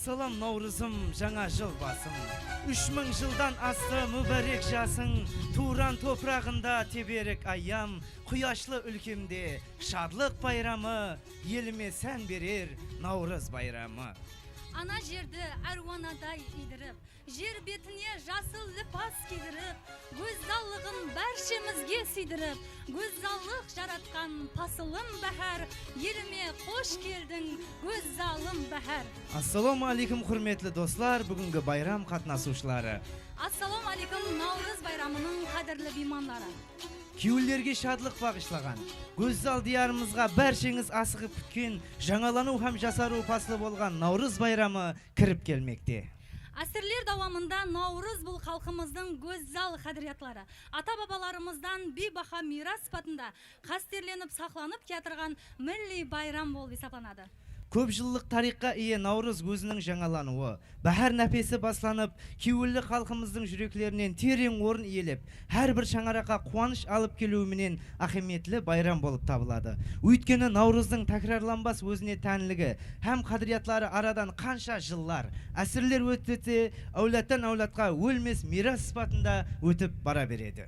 Ассалам Наурызым, жаңа жыл басым. 3000 жылдан асты мүбәрек жасың, Туран топрағында теберек аям, құяшлы үлкемде шадлық байрамы, еліме сән берер Наурыз байрамы. Ана жерді әруанадай идіріп, жер бетіне жасыл ліпас кидіріп, көззаллығын бәршемізге сидіріп, көззаллық жаратқан пасылым бәхәр, еліме қош келдің көззалым бәхәр. Ассаламу алейкум, құрметлі достар, бүгінгі байрам қатнасушылары. Ассаламу алейкум, Наурыз байрамының қадірлі бейманлары. Күйеулерге шадлық бағышлаған, көззал диярымызға бәршеңіз асығып күткен, жаңалану һәм жасару паслы болған Наурыз байрамы кіріп келмекте. Әсірлер давамында Наурыз бұл халқымыздың көззал қадіриятлары, ата-бабаларымыздан бейбаха мирас сипатында қастерленіп сақланып келатырған милли байрам болып есептелінеді. Көп жылдық тарихқа ие Наурыз өзінің жаңалануы, бәһәр нәпесі басланып, кеуілі халқымыздың жүректерінен терең орын иелеп, әрбір шаңыраққа қуаныш алып келуіменен ахеметлі байрам болып табылады. Өйткені Наурыздың тәкрарланбас өзіне тәнлігі һәм қадіриятлары арадан қанша жыллар, әсірлер өтті, әулеттен әулетқа өлмес мирас сипатында өтіп бара береді.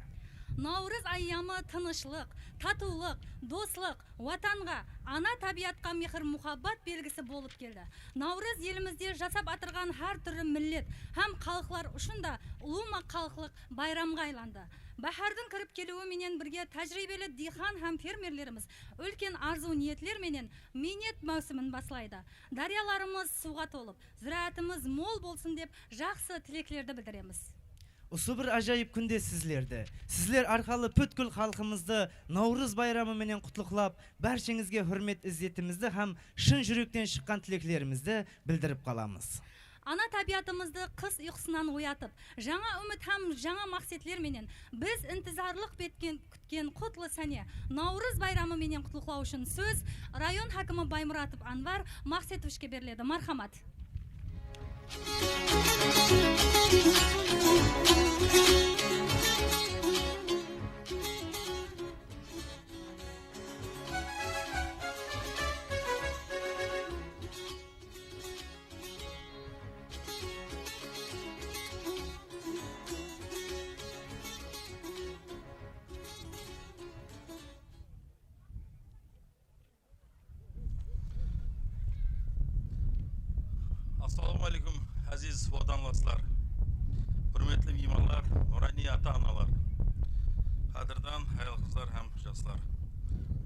Наурыз айямы тынышлық, татулық, дослық, ватанға, ана табиатқа мехір мұхаббат белгісі болып келді. Наурыз елімізде жасап атырған әр түрлі миллет һәм халықлар ұшында ұлыма халықлық байрамға айланды. Бәһәрдің кіріп келуі менен бірге тәжірибелі дихан һәм фермерлеріміз үлкен арзу ниетлер менен минет маусымын баслайды. Дарияларымыз суға толып, зираатымыз мол болсын деп жақсы тілеклерді білдіреміз. Осы бір ажайып күнде сізлер арқалы бүткіл халқымызды Наурыз байрамы менен құтлықлап, бәршеңізге хүрмет іззетімізді һәм шын жүректен шыққан тілеклерімізді білдіріп қаламыз. Ана табиатымызды қыс ұйқысынан оятып, жаңа үміт һәм жаңа мақсетлер менен біз інтизарлық күткен құтлы сәне Наурыз байрамы менен құтлықлау үшін сөз район хакімі Баймұратов Анвар Мақсетовичке беріледі. Мархамат. Ассаламу алейкум, әзиз отанластар, құрметлі меймандар, нұрани ата-аналар, қадірдан аял қыздар һәм жастар.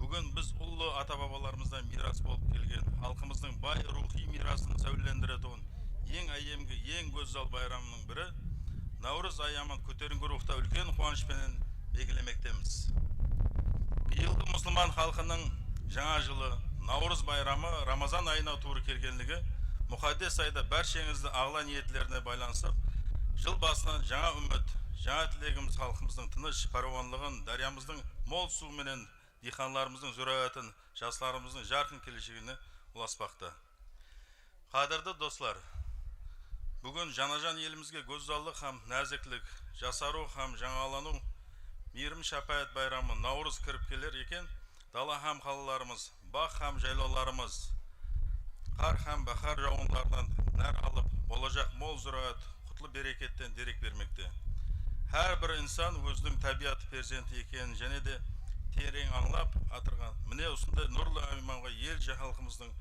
Бүгін біз ұлы ата-бабаларымыздан мирас болып келген, халқымыздың бай рухи мирасын сәулелендіретін ең әйемгі, ең көззал байрамының бірі Наурыз айамын көтеріңкі рухта үлкен қуанышпенен белгілемектеміз. Биылғы мұсылман халқының жаңа жылы Наурыз байрамы Рамазан айына тура келгенлігі Мұқаддес айда бәршеңізді ағла ниетлеріне байланысып, жыл басынан жаңа үміт, жаңа тілегіміз халқымыздың тыныш паруанлығын, дариямыздың мол су менен диханларымыздың зүрәатын, жастарымыздың жарқын келешегіне ұласпақты. Қадірді достар, бүгін жанажан елімізге көззаллық һәм нәзіктілік, жасару һәм жаңалану, мейірім шапаят байрамы Наурыз кіріп келер екен, дала һәм қалаларымыз, бақ һәм жайлауларымыз, қар һәм бахар жауынлардан нәр алып, болашақ мол зұраат, құтлы берекеттен дерек бермекте. Әр бір инсан өзінің табиаты перзенті екенін және де терең аңлап атырған. Міне осындай нұрлы айманға ел халқымыздың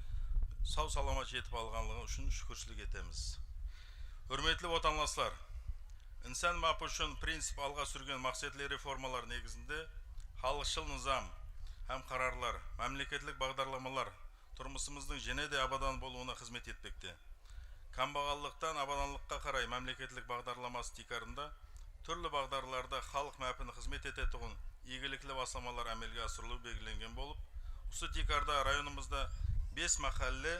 сау саламат жетіп алғанлығы үшін шүкіршілік етеміз. Hürmetli отанластар, инсан мапы үшін принцип алға сүрген мақсатлы реформалар негізінде халықшыл низам һәм қарарлар, мемлекеттік бағдарламалар тұрмысымыздың және де абадан болуына қызмет етпекте. Камбағаллықтан абаданлыққа қарай мемлекеттік бағдарламасы тикарында түрлі бағдарларда халық мәпіні қызмет ететұғын игіліклі басылмалар әмелге асырылу белгіленген болып, осы тикарда районымызда 5 махалле,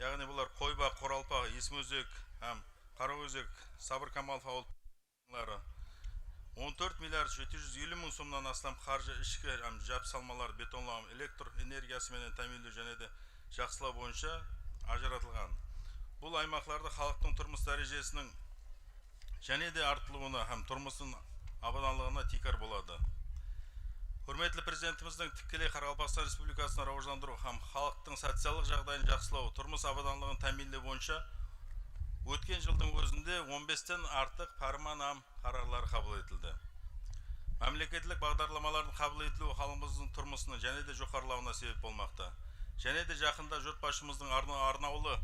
яғни бұлар Қойба, Қоралпақ, Есмөзек һәм Қараөзек, Сабыр Камал ауылдары 14 миллиард 750 мың сомнан астам қаржы ішкі жапсалмалар, бетонлау, электр энергиясы менен тәмінлеу және де жақсылау бойынша ажыратылған. Бұл аймақтарды халықтың тұрмыс дәрежесінің және де артылуына һәм тұрмыстың абаданлығына тикар болады. Hürmetli президентіміздің тікелей Қарақалпақстан Республикасына рауаждандыру һәм халықтың социалдық жағдайын жақсылау, тұрмыс абаданлығын тәмінлеу бойынша Өткен жылдың өзінде 15-тен артық фарман қарарлары қабыл етілді. Мемлекеттік бағдарламалардың қабыл етілуі халқымыздың тұрмысының және де жоғарылауына себеп болмақта. Және де жақында жұртбашымыздың арнаулы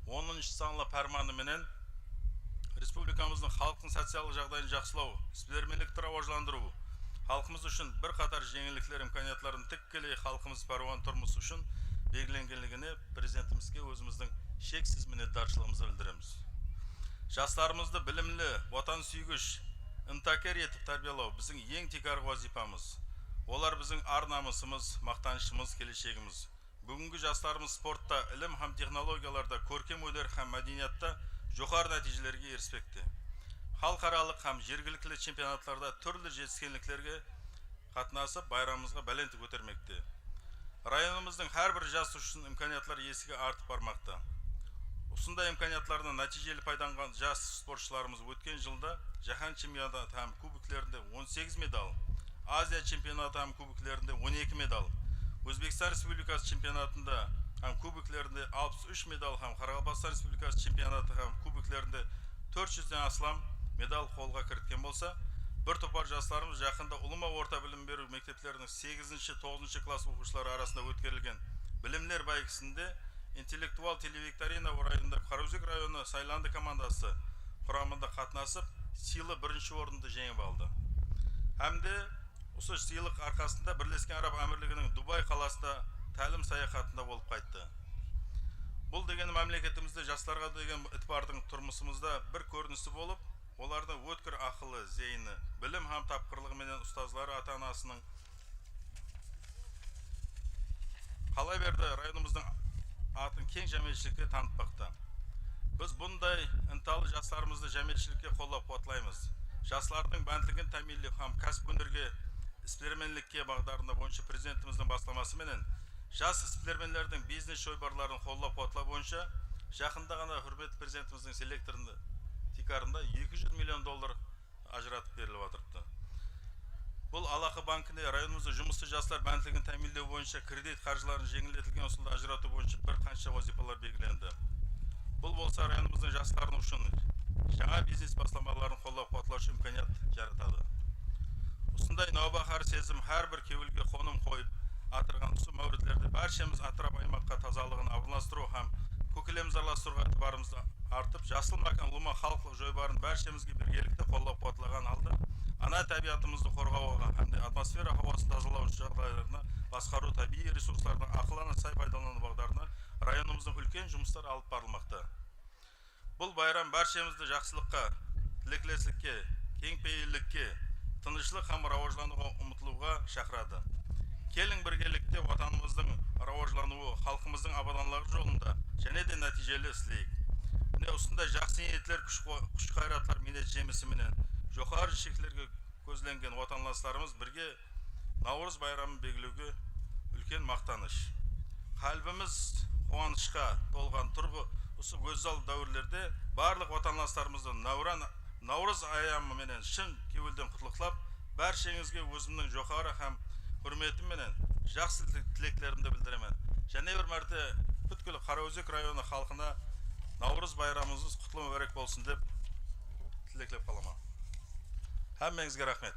10-шы санлы фарманы менен республикамыздың халықтың социалдық жағдайын жақсылау, іспеттермелікті рауажландыру, халқымыз үшін бір қатар жеңілдіктер имканиятларын тікелей халқымыз паруан тұрмыс үшін белгіленгенлігіне президентімізге өзіміздің шексіз minnettarçılığımızı bildiremiz. Жастарымызды білімлі, отан сүйгіш, ынтакер етіп тәрбиелеу біздің ең текарғы вазипамыз. Олар біздің ар намысымыз, мақтанышымыз, келешегіміз. Бүгінгі жастарымыз спортта, ілім һәм технологияларда, көркем өнер һәм мәдениетте жоғары нәтижелерге еріспекте. Халықаралық һәм жергілікті чемпионаттарда түрлі жетістіктерге қатынасып, байрамымызға бәленті көтермекте. Районымыздың әрбір жас үшін имканиятлар есігі артып бармақта. Осындай имканиятлардан нәтижелі пайдаланған жас спортшыларымыз өткен жылда жаһан чемпионаты һәм кубоклерінде 18 медаль, Азия чемпионаты һәм кубоклерінде 12 медаль, Өзбекстан Республикасы чемпионатында һәм кубоклерінде 63 медаль һәм Қарақалпақстан Республикасы чемпионаты һәм кубоклерінде 400-ден астам медаль қолға кірткен болса, бір топар жастарымыз жақында Улыма орта білім беру мектептерінің 8-9 класс оқушылары арасында өткерілген білімлер бәйгесінде интеллектуал телевикторина орайында Қараөзек районы Сайланды командасы құрамында қатынасып, сыйлы бірінші орынды жеңіп алды. Әмде осы сыйлық арқасында Бірлескен Араб Әмірлігінің Дубай қаласында тәлім саяхатында болып қайтты. Бұл деген мемлекетімізде жастарға деген ітбардың тұрмысымызда бір көрінісі болып, олардың өткір ақылы, зейіні, білім һәм тапқырлығы менен ұстазлары ата-анасының қалай берді районымыздың атын кең жәмешілікке танытпақта. Біз бұндай ынталы жастарымызды жәмешілікке қолдап қуатлаймыз. Жастардың бәнділігін тәминлеу һәм кәсіп өнерге іспеттерменлікке бағдарында бойынша президентіміздің бастамасы менен жас іспеттерменлердің бизнес шойбарларын қолдап қуатлау бойынша жақында ғана құрметті президентіміздің селекторында тикарында 200 миллион доллар ажыратып беріліп отырыпты. Бұл Алақы банкіне районымызда жұмысшы жастар бәнділігін тәминлеу бойынша кредит қаржыларын жеңілдетілген ұсынды ажырату бойынша бір қанша вазипалар белгіленді. Бұл болса районымыздың жастарын үшін жаңа бизнес бастамаларын қолдап қуатлаушы имканият жаратады. Осындай наубақар сезім әрбір кеуілге қоным қойып атырған осы мәуретлерді баршамыз атырап аймаққа тазалығын абырластыру һәм көкелеміз араластыруға ытыбарымызды артып, жасыл макан Улыма халқылық жойбарын баршамызге біргелікті қолдап қуатлаған алды. Ана табиғатымызды қорғауға һәм атмосфера һавасын тазалау жағдайларына, басқару табиғи ресурстардың ақылына сай пайдалану бағдарына районымыздың үлкен жұмыстар алып барылмақта. Бұл байрам баршамызды жақсылыққа, тілектестікке, кеңпейілдікке, тыныштық һәм рауажлануға ұмтылуға шақырады. Келің біргелікте ватанымыздың рауажлануы, халқымыздың абаданлығы жолында және де нәтижелі істейік. Міне осындай жақсы ниеттер, күш қайратлар минет жемісі менен жоғары шектерге көзленген ватанластарымыз бірге Наурыз байрамын белгілеуге үлкен мақтаныш. Қалбымыз қуанышқа толған тұрғы осы көззал дәуірлерде барлық ватанластарымызды Наурыз айрамы менен шын кеуілден құтлықтап, бәршеңізге өзімнің жоғары һәм құрметім менен жақсы тілектерімді білдіремін. Және бір мәрте бүткіл Қараөзек районы халқына Наурыз байрамыңыз құтлы мүбәрәк болсын деп тілектеп қаламын. Әммеңізге рахмет.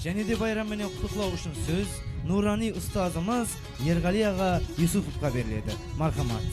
Және де байрам менен құттықтау үшін сөз Нурани ұстазымыз Ерғали аға Юсуповқа беріледі. Мархамат.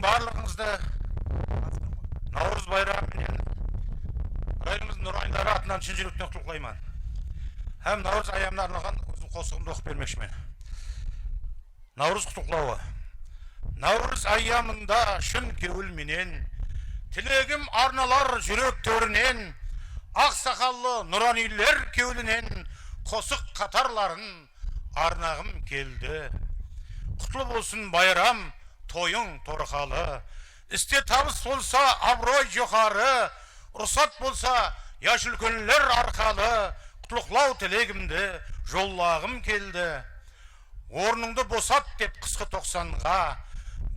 Барлығыңызды Наурыз байрамымен районымыздың нұрайындары атынан шын жүректен құттықтаймын. Һәм Наурыз айрамына арналған өзім қосығымды оқып бермекшімін. Наурыз құттықтауы. Наурыз айрамында шын кеуілменен, тілегім арналар жүректерінен, ақ сақаллы нұранилер кеуілінен қосық қатарларын arnağım geldi. Kutlu olsun bayram, toyun torkalı. İste tabıs olsa abroy yukarı, ruhsat bolsa yaş ülkönler arkalı. Kutluklav tilegimdi, jollağım geldi. Ornungdu bosat dep kıskı 90'ga.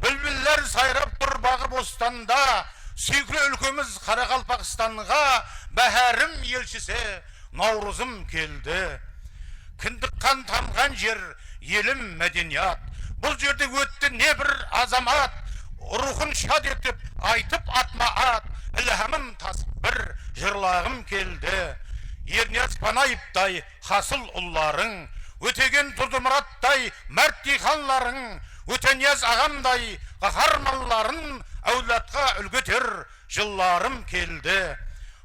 Bülbüller sayrap dur bağı bostanda. Süyklü ülkemiz Karakalpakistan'a Baharım elçisi Navruzum geldi. Kındıkkan tamgan yer yelim medeniyat. Bu yerde öttü ne bir azamat. Ruhun şad etip aytıp atma at. İlhamım tasıp bir jırlağım geldi. Erniyaz Panayip'day hasıl ulların. Ötegen Turdumurat'day mert dihanların. Ötenyaz ağamday qaharmanların. Avlatqa ülgütür jıllarım geldi.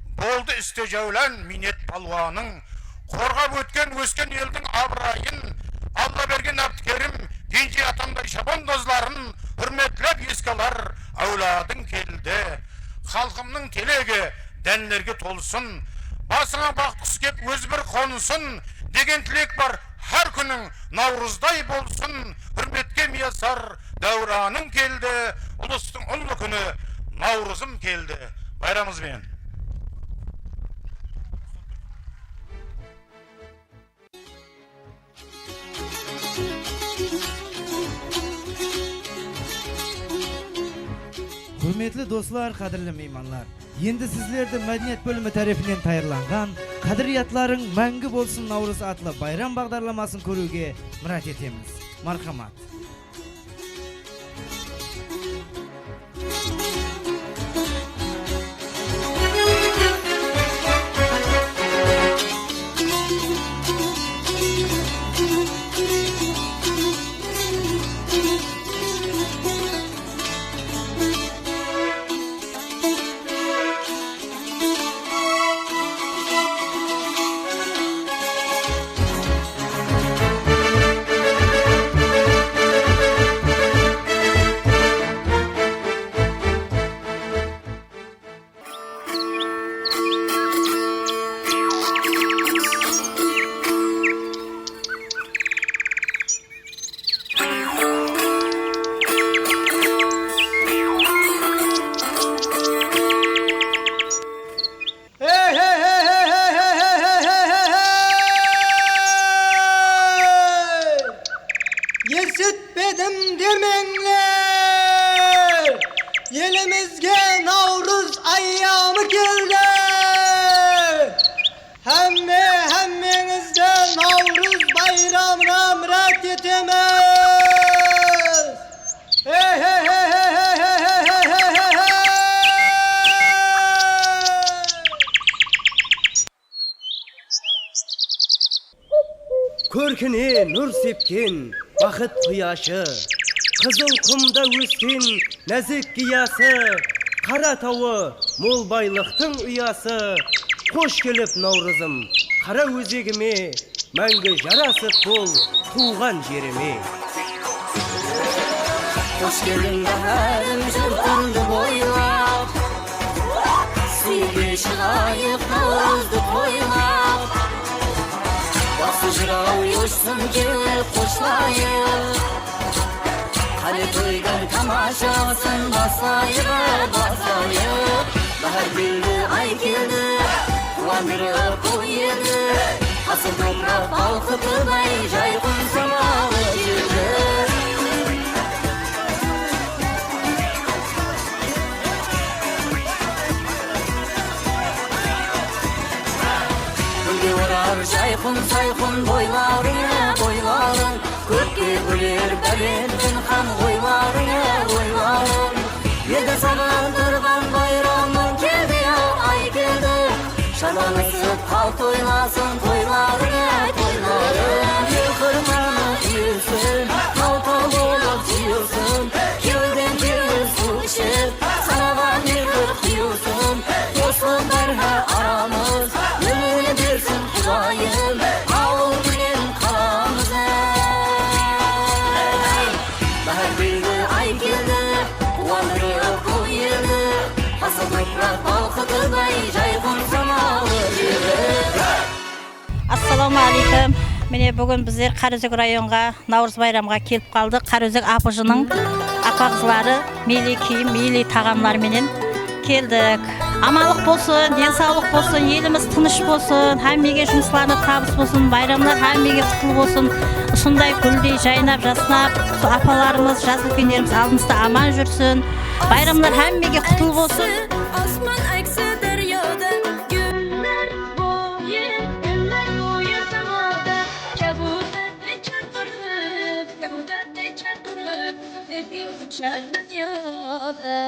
Boldu istejavlan minet palvanın. Korgap ötken ösken elдің abrayın. Allah bergen abdikerim genci atamday şabandozların. Hürmetlep eskalar avladın geldi. Halkımның telegi denlerge tolsun. Basına baktıs kep öz bir konsun. Degen tilek var her günün Navruzday bolsun. Hürmetke miyasar davranın geldi. Ulustun ullu günü Navruzum geldi. Bayramız ben. Hürmetli dostlar, kadirli meymanlar. Endi sizlerde Medeniyet bölümü tarafinden tayarlangan Kadiriyatların мәңгі bolsun Navruz atlı bayram bağdarlamasını koruge murat etemiz. Marhamat. Yesitmedim demenler, yelimizge Navruz ayyamı geldi. Hemmenizde Navruz bayramına murat etemiz. Körküne nur sepkin vakit kıyaşı, kızıl kumda üstin nazik giyası, kara tavu mol baylıktın uyası. Hoş gelip Navruzum kara özegime, мәңгі жарасып бол туған жерime. Hoş geldin baharım jurtumdu boylap, suyga шығайық Navruzdu toylap. Yaxşı jırau yoşsun kelip qo'shlayық, qani to'ygan tamashasin basayıq. Bahar keldi, ay keldi, quvandırib qo'ydi. Asıl toprak balqıtıday jayqın samalı yürdi. Gülge orar jayqın sayqın boylarına boyların. Kökke güler bәленден ham oyların. Elde sağan тұрған bayramın keldi ya ay keldi. Şalanısıp kal toylasın toylarına. Yıkırmanı yürsün, kaltal olup yürsün. Gülden gül su içip, sanavan yıkır kıyırsın. Dostluklarına aramız, ömrünü versin Kudayım. Ağıl bilen kalamıza. Bahar bildi, ay geldi, kuvandırıp koyuldu. Asıl toprak balqıtıday jayqın samalı. Assalomu alaykum. Mine bugün bizler Karözek rayonga Navruz bayramga kelip kaldık. Karözek apıjının apağızları milli kiyim, milli tağamlar menen keldik. Amalık bolsun, densaulyk bolsun, elimiz tыныç bolsun, hemmege жұмысларына табыс болсын, bayramlar hemmege құтлы болсын. Ушундай гүлдей жайнап, жаснап, апаларымыз, жаз үлкендерimiz алдымызда аман жүрсün. Bayramlar hemmege құтлы болсын. Osman aksi daryoda güller boyu samada kabutatni chaqirib deb uchar dunyoda.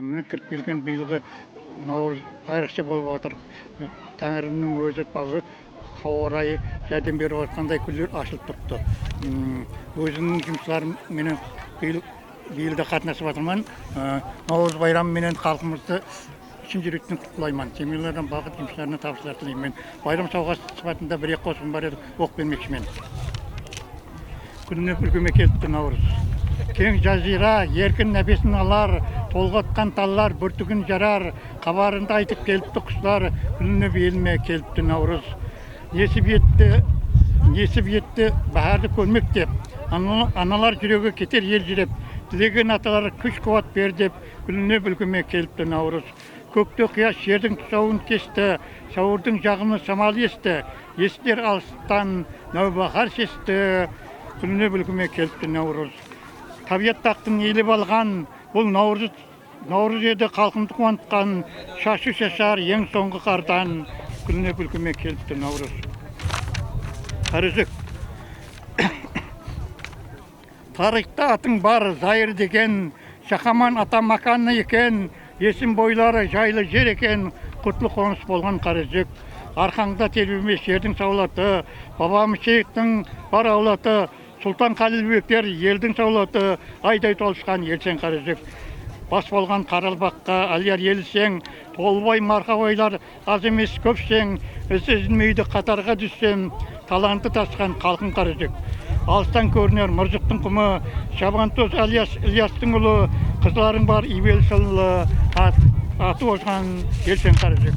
Mine kirip kelgen biyligi Navruz ayırkça bolup atır. Tangrining özü bagı havarayı jardam berip atkanday күллөр açılıp turuptu. Özünün жұмыслары менен бийилде катнашып атырман. Navruz bayramı менен халкыбызды чын жүректен кутлайман. Темирлерден багыт жұмысларына табышлар тилейм. Bayram саугасы сыпатында bir косум бар edi, ок бермекчимин. Күнүнө өлкөмө келипти Navruz. Кең жазира, еркін нәпесін алар, толғатқан таллар, бүртігін жарар, қабарында айтып келіпті құшлар, күніне белме келіпті Navruz. Несіп етті бахарды көрмек деп, аналар жүрегі кетер ел жүреп, тілеген аталар күш қуат бер деп, күніне бүлкіме келіпті Navruz. Көкті қияш жердің тұсауын кесті, сауырдың жағымы самал есті, естер алыстан нәубақар сесті, күніне бүлкіме келіпті Navruz. Табият тақтың еліп алған, бұл Navruz еді қалқымды қуантқан, шашу шашар ең соңғы қардан, күніне бүлкіме келіпті Navruz. Karözek. Тарихта атың бар, зайыр деген, Шақаман ата маканы екен, есім бойлары жайлы жер екен, құтлы қоныс болған Karözek. Арқаңда тербемес жердің саулаты, бабамыз шейхтің бар аулаты, Сұлтан Қалилбектер елдің саулаты, айдай толышқан елсен Karözek. Бас болған Қаралбаққа алияр елсең, толбай марқабайлар аз емес көпсең, ізілмейді қатарға түссем, таланты тасқан қалқын Karözek. Алыстан көрінер Мұржықтың құмы, Шабантоз Ильястың ұлы, қызларың бар Ибел сыллы, аты озған елсен Karözek.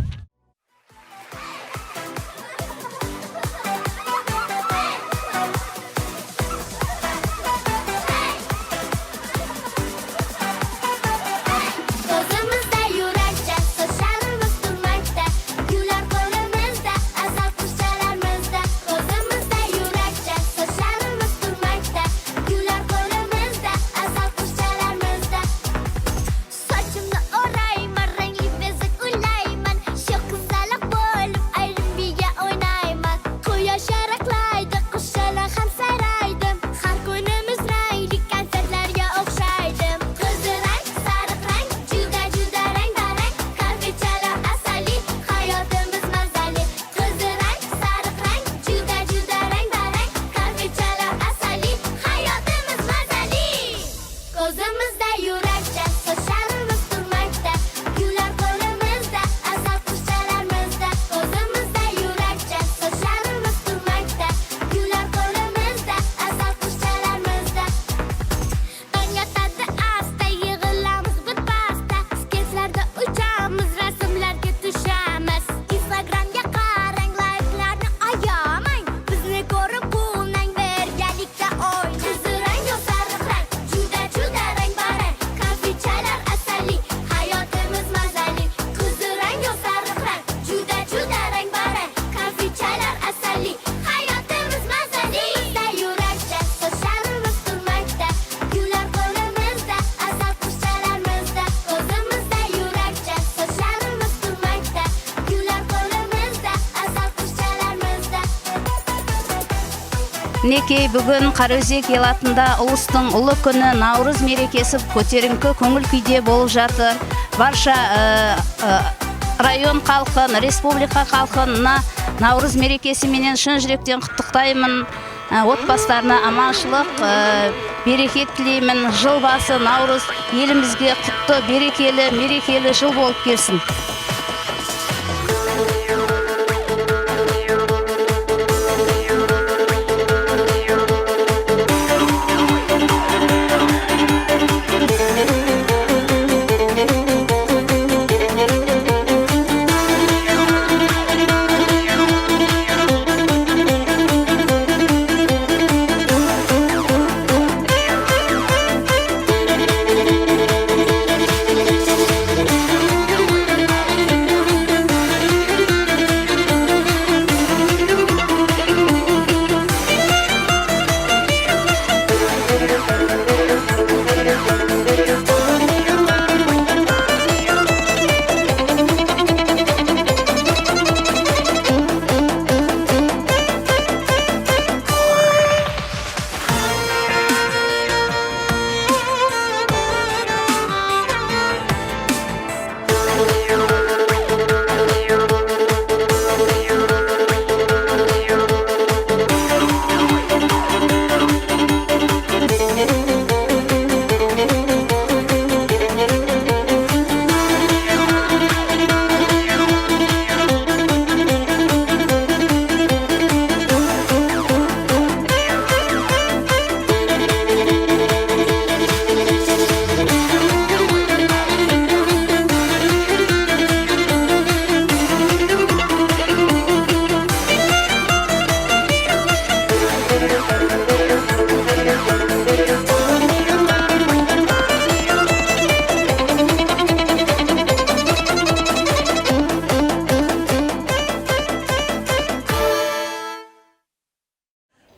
Saçımda orayma, renkli bezik ulayman. Мінекей бүгін Қараөзек ел атында ұлыстың ұлы күні Наурыз мерекесі көтеріңкі көңіл күйде болып жатыр. Барша район халқын, республика халқына Наурыз мерекесі менен шын жүректен құттықтаймын. Отбасыларына аманшылық, берекет тілеймін. Жыл басы Наурыз елімізге құтты, берекелі, мерекелі жыл болып келсін.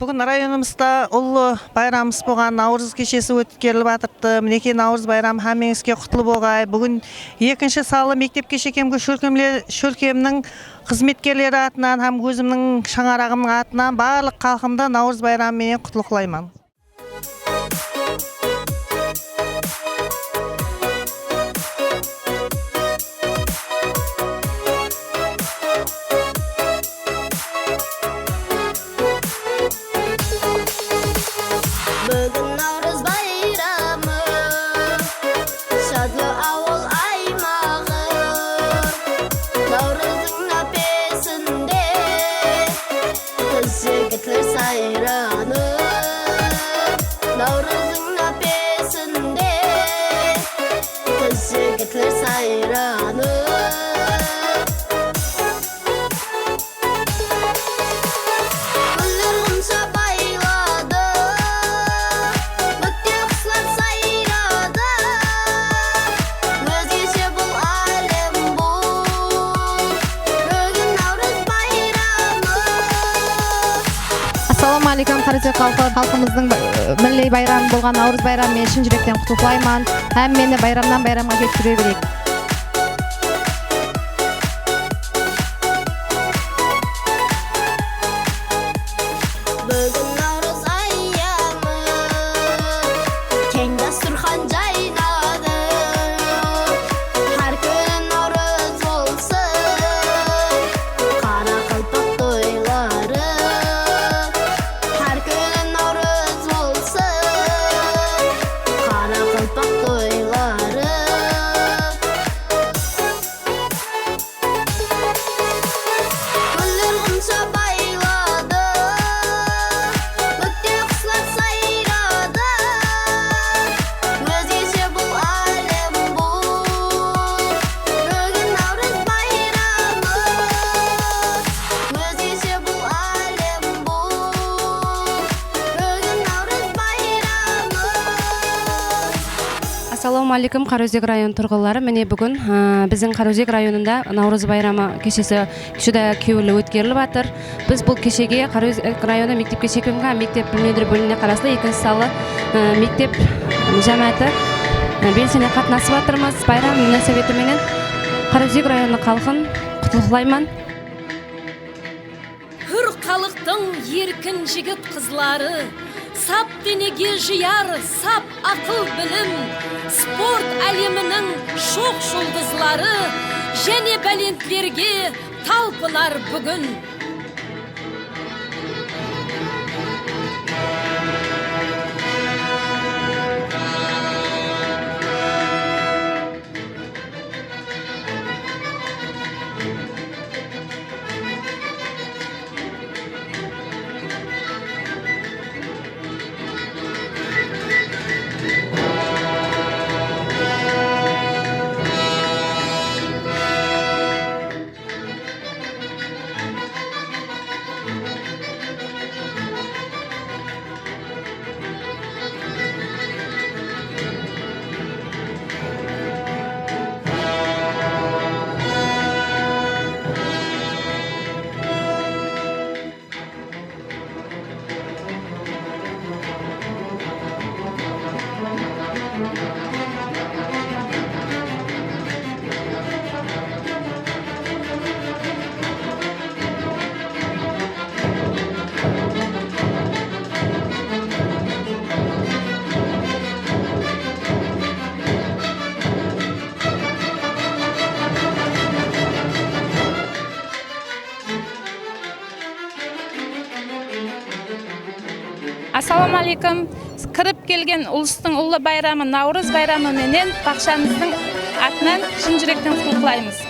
Бүгін районымызда ұлы байрамымыз болған Наурыз кешесі өткеріліп жатырды. Мінекей Наурыз байрамы hamingizге құтлы болғай. Бүгін екінші салы мектепке шекемгі шөлкемнің қызметкерлері атынан, һәм өзімнің шаңарағымның атынан барлық халқымды Наурыз байрамымен құттықтаймын. Бүгін Наурыз байрамы, шадлы ауыл аймағы, Наурыздың әпесінде қыз-жігіттер сайраны. Наурыздың әпесінде қыз-жігіттер сайраны. Ассалаумағалейкум, Қараөзек халқымыздың милли байрамы болған Наурыз байрамымен шын жүректен құттықтаймын. Һәм мені байрамнан байрамға жеткіре берейік. Бүгін Наурыз айямы, кең дастархан жайнады. Har күн Наурыз болсын, қара қалпақ тойлары. Har күн Наурыз болсын, қара қалпақ тойлары. Гүлдер ғұнша байлады, көкте құслар сайрады. Өзгеше бұл әлем бұл, бүгін Наурыз байрамы. Өзгеше бұл әлем бұл, бүгін Наурыз байрамы. Ассалаумағалейкум, Қараөзек район тұрғылары. Міне бүгін біздің Қараөзек районында Наурыз байрамы кешесі жүдә кеулі өткеріліп жатыр. Біз бұл кешеге Қараөзек районы мектепке шекемгі мектеп білмендіру бөліміне қарасты екінші салы мектеп жамағаты белсене қатынасып жатырмыз. Байрам мұнасабатыменен Қараөзек районы халқын құттықтаймын. Hür халықтың еркін жігіт қызлары, сап денеге жияр, сап ақыл білім, спорт әлемінің шоқ жұлдызлары, және бәленділерге талпылар бүгін. Ассаламу алейкум. Кіріп келген ұлыстың ұлы байрамы Наурыз байрамы менен бақшамыздың атынан шын жүректен құттықтаймыз.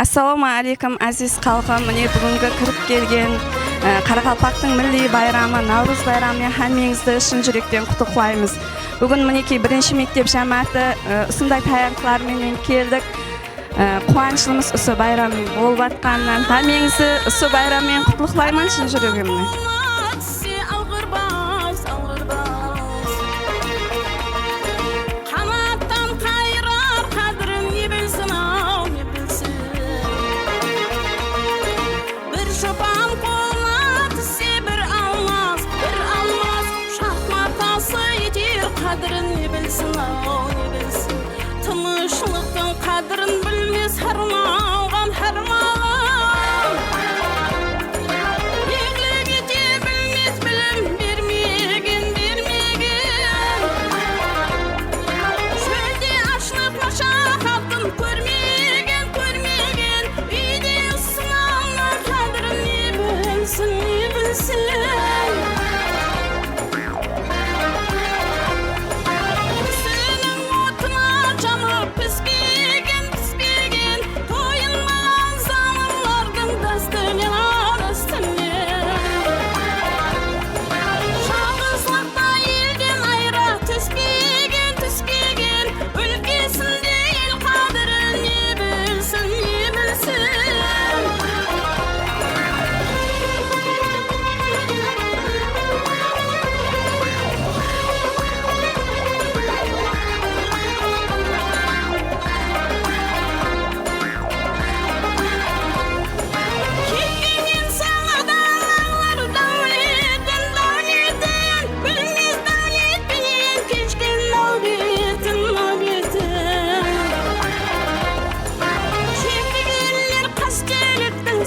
Ассаламу алейкум азиз халқым, міне бүгінгі кіріп келген Қарақалпақтың милли байрамы Наурыз байрамымен hamмеңізді шын жүректен құттықтаймыз. Бүгін мінекей бірінші мектеп жамааты осындай таянқлармен келдік. Қуанышымыз осы байрам болып жатқаннан hamмеңізді осы байраммен құттықтаймын шын жүрегімнен. Qadrini bilsin, ne bilsin.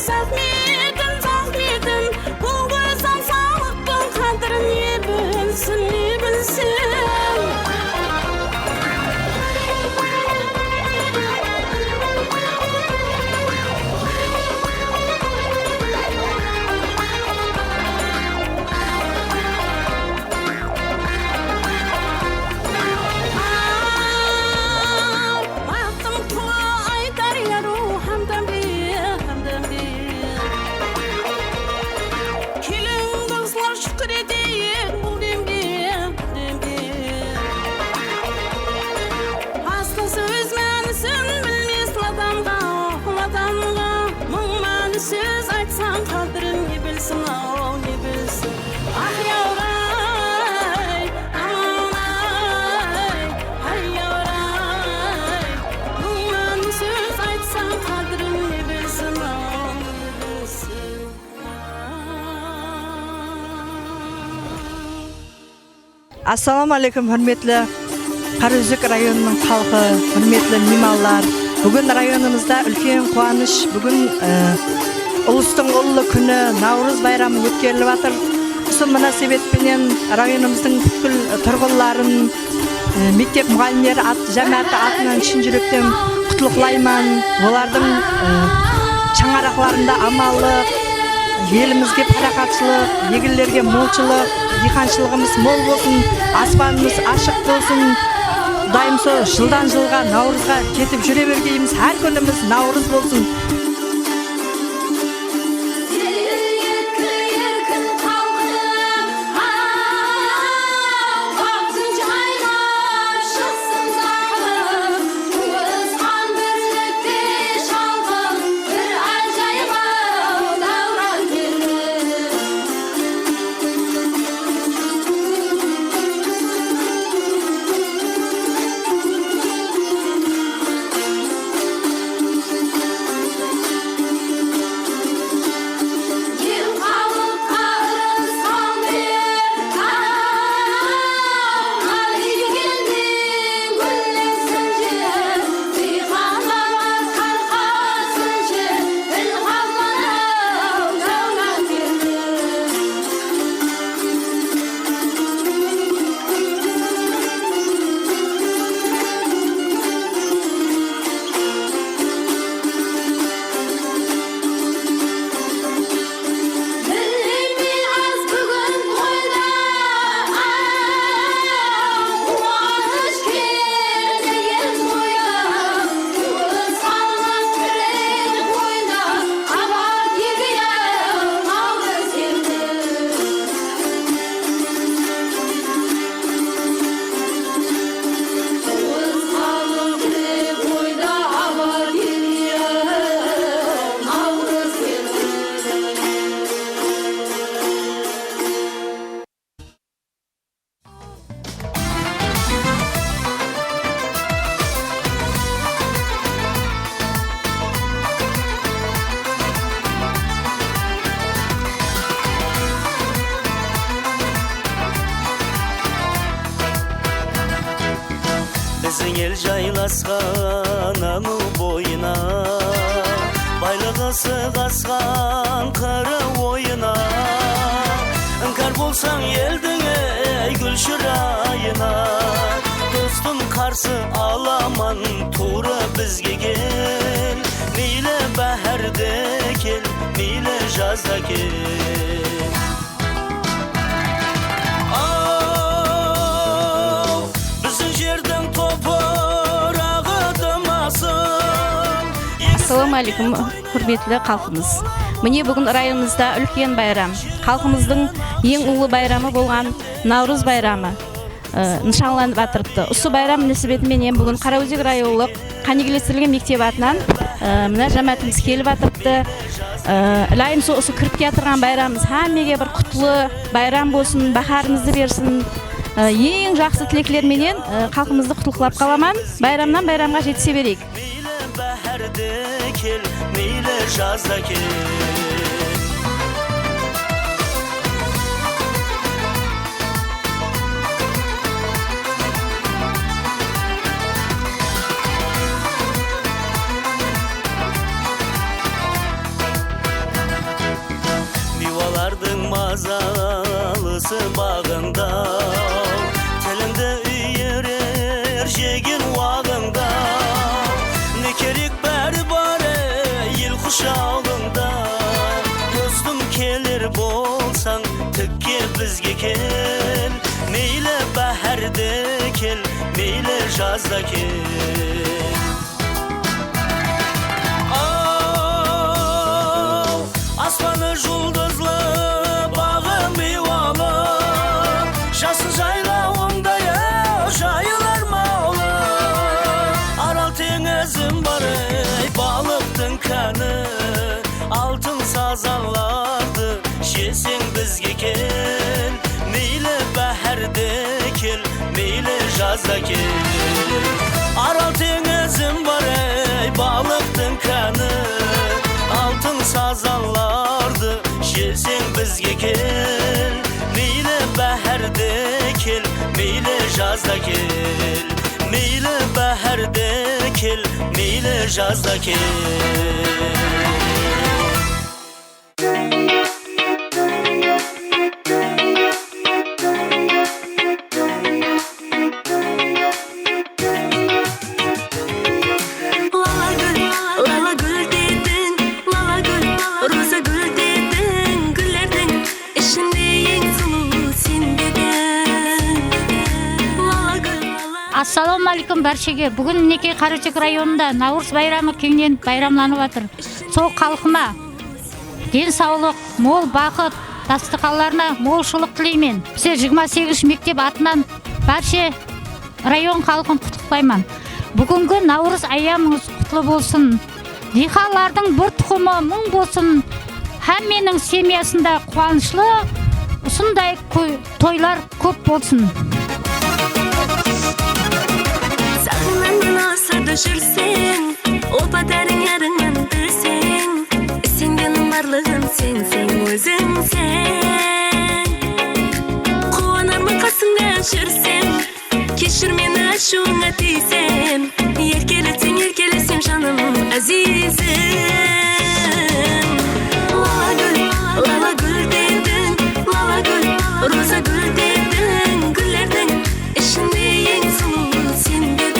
Zahmetin, zahmetin, bu güzel sağlıktın kadrini bilsin, bilsin. Söz aytsan kadrin ne bilsin, o ne bilsin. Ah yavray, aman ay, hay yavray. Bundan söz aytsan kadrin ne bilsin, o ne bilsin. Assalamu alaikum hürmetli Qarözük rayonunun halkı, hürmetli mimallar. Bugün rayonumuzda ulkan quvanish, bugün Ulus'tың ұлы күні Наурыз байрамы өткеріліп жатыр. Осы мünasebetпенен районымыздың бүткіл тұрғынларын, мектеп мұғалімдері жәмәті атынан шын жүректен құттықтаймын. Олардың шаңырақтарында амандық, елімізге парақатшылық, егіншілерге молшылық, диқаншылығымыз мол болсын, аспанымыз ашық болсын. Құдайым сол жылдан жылға Наурызға кетіп жүре бергейміз. Әр күніміз Наурыз болсын. Біздің ел жайласқан аңы бойына, байлығы сығасқан қыры ойына. Іңкәр болсаң елдің ей гүл шырайына, достың қарсы аламан туры бізге кел. Мейлі бәһәрде кел, мейлі жазда кел. Ассаламу алейкум, құрметті халқымыз. Міне бүгін районымызда үлкен байрам. Халқымыздың ең ұлы байрамы болған Наурыз байрамы нышанланып жатырыпты. Осы байрам нәсібетімен бүгін Қараөзек районлық Қанегелестірілген мектеп атынан мына жамәтіміз келіп жатырыпты. Лайым осы кіріп келатырған байрамымыз һәммеге бір құтлы байрам болсын, бахарымызды берсін. Ең жақсы тілеклерменен халқымызды құттықтап қаламан. Байрамнан байрамға жетісе берейік. Бәһәрде кел, мейлі жазда кел. мазалысы бағыңда, тіліңді үйерер жеген уағыңда, не керек бәрі бары ел құшағыңда. Достым келер болсаң тікке бізге кел, мейлі бәһәрде кел, мейлі жазда кел. Аспаны жұлдызлы, бағы мейуалы, жасыл жайлауыңдай жайылар маулы. Арал теңізім бар, балықтың кәні, алтын сазанларды жесең бізге кел, мейлі бәһәрде кел, мейлі жазда кел. Арал теңізім бар, балықтың кәні, алтын сазанларды жесең бізге кел, мейлі бәһәрде кел, мейлі жазда кел, мейлі бәһәрде кел, мейлі жазда кел. Ассалаумағалейкум баршаға. Бүгін мінекей Қараөзек районында Наурыз байрамы кеңінен байрамланып жатыр. Сол халқыма денсаулық, мол бақыт, дастархандарына молшылық тілеймін. Бізде 28 мектеп атынан барша район халқын құттықтаймын. Бүгінгі Наурыз айамыңыз құтлы болсын. Дихалардың бір тұқымы мың болсын. Һәмменің семьясында қуанышлы, осындай тойлар көп болсын. Асырды жүрсең, опатарың ярыңнан білсең, сенгенің барлығын сен өзің сен. Қуанармын қасыңда жүрсем, кешір мені ашуыңа тисем, еркелесем жаным әзизім. Лала гүл дедің, лала гүл, роза гүл дедің, гүллердің ішінде ең сұлу сен дедің.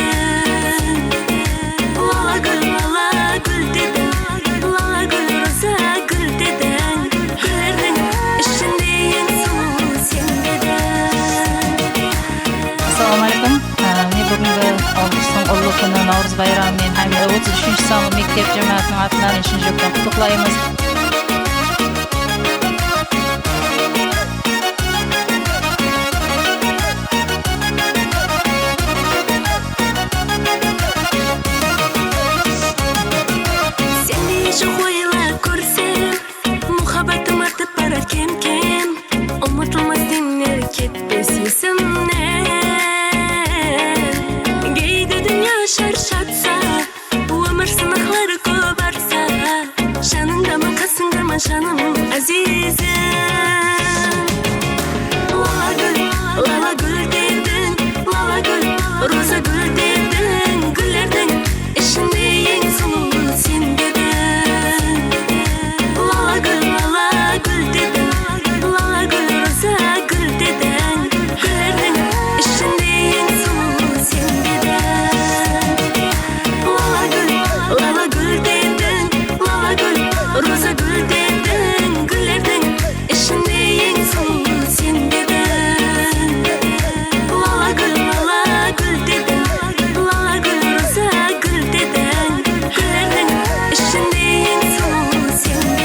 Ұлы күні Наурыз байрамымен һәм 33 саны мектеп жамаатының атынан шын жүректен құттықтаймыз. Сенде жоқ ойлар көрсем, мұхаббатым артып барар кем-кем, ұмытылмас демер кетпес есімнен. Шаршатса, өмір сынақлары көп артса, жаныңдамын, қасыңдамын, жаным әзизім. Лала гүл дедің, лала гүл, роза гүл дедің, гүллердің ішінде ең сұлу сен дедің. Лала гүл дедің, лала гүл, роза гүл дедің, гүллердің ішінде ең сұлу сен дедің. Лала гүл дедің, лала гүл, роза гүл дедің, гүллердің ішінде ең сұлу сен дедің. Лала гүл дедің, лала гүл, роза гүл дедің, гүллердің ішінде ең сұлу сен дедің.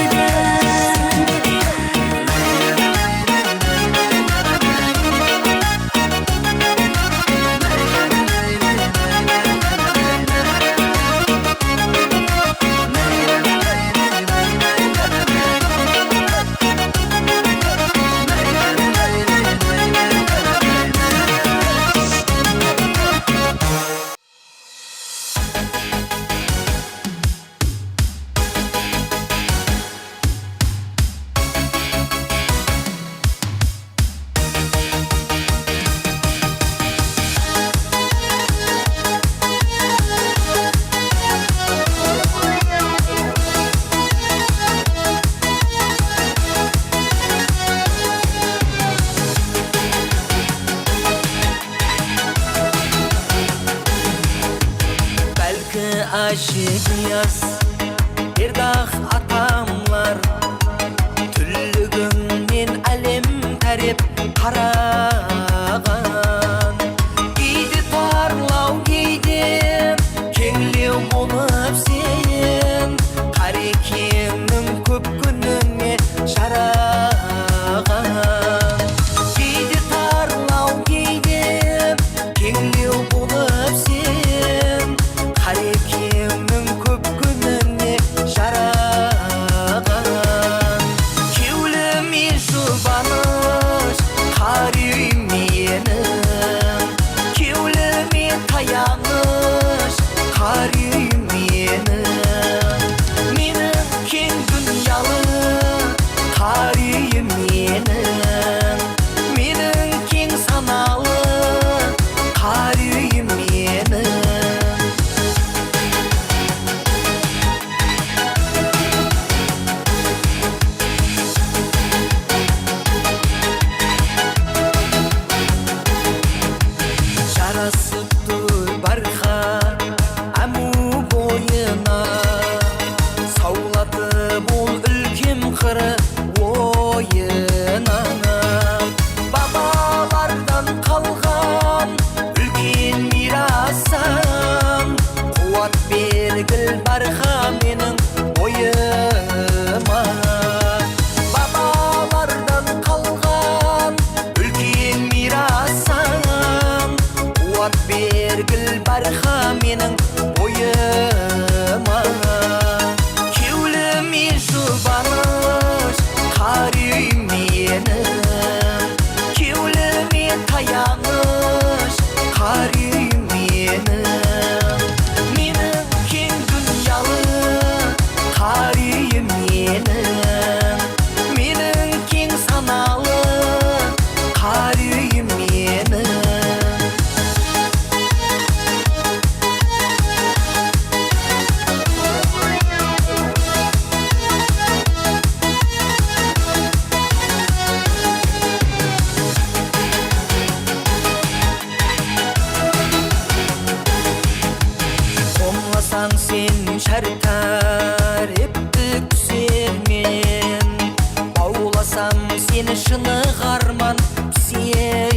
мені шыны қарман сермен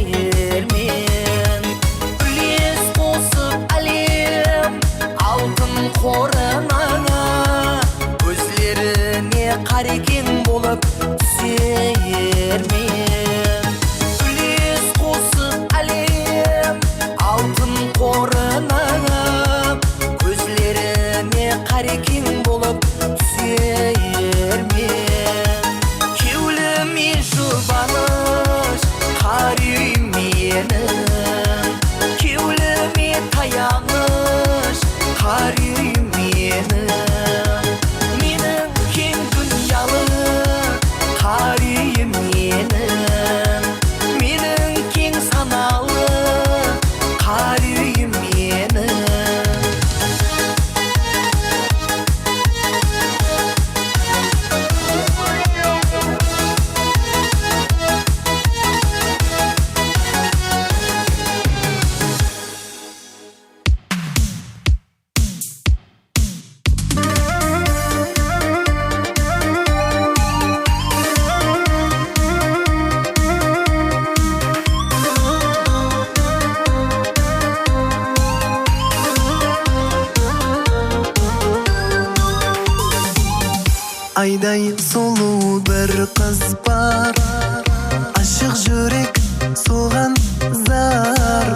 үлес қосып әлем алтын қорына көзлеріне қарекең болып түсермен үлес қосып әлем алтын қорына көзлеріне қарекең болып түсермен кеуліме жұбаныш қарүй менің кеуліме таяныш қарүй менің менің кең дүниялы қарүй менің менің кең саналы қарүй менің Айдай сұлу бір қыз бар, ашық жүрек соған зар.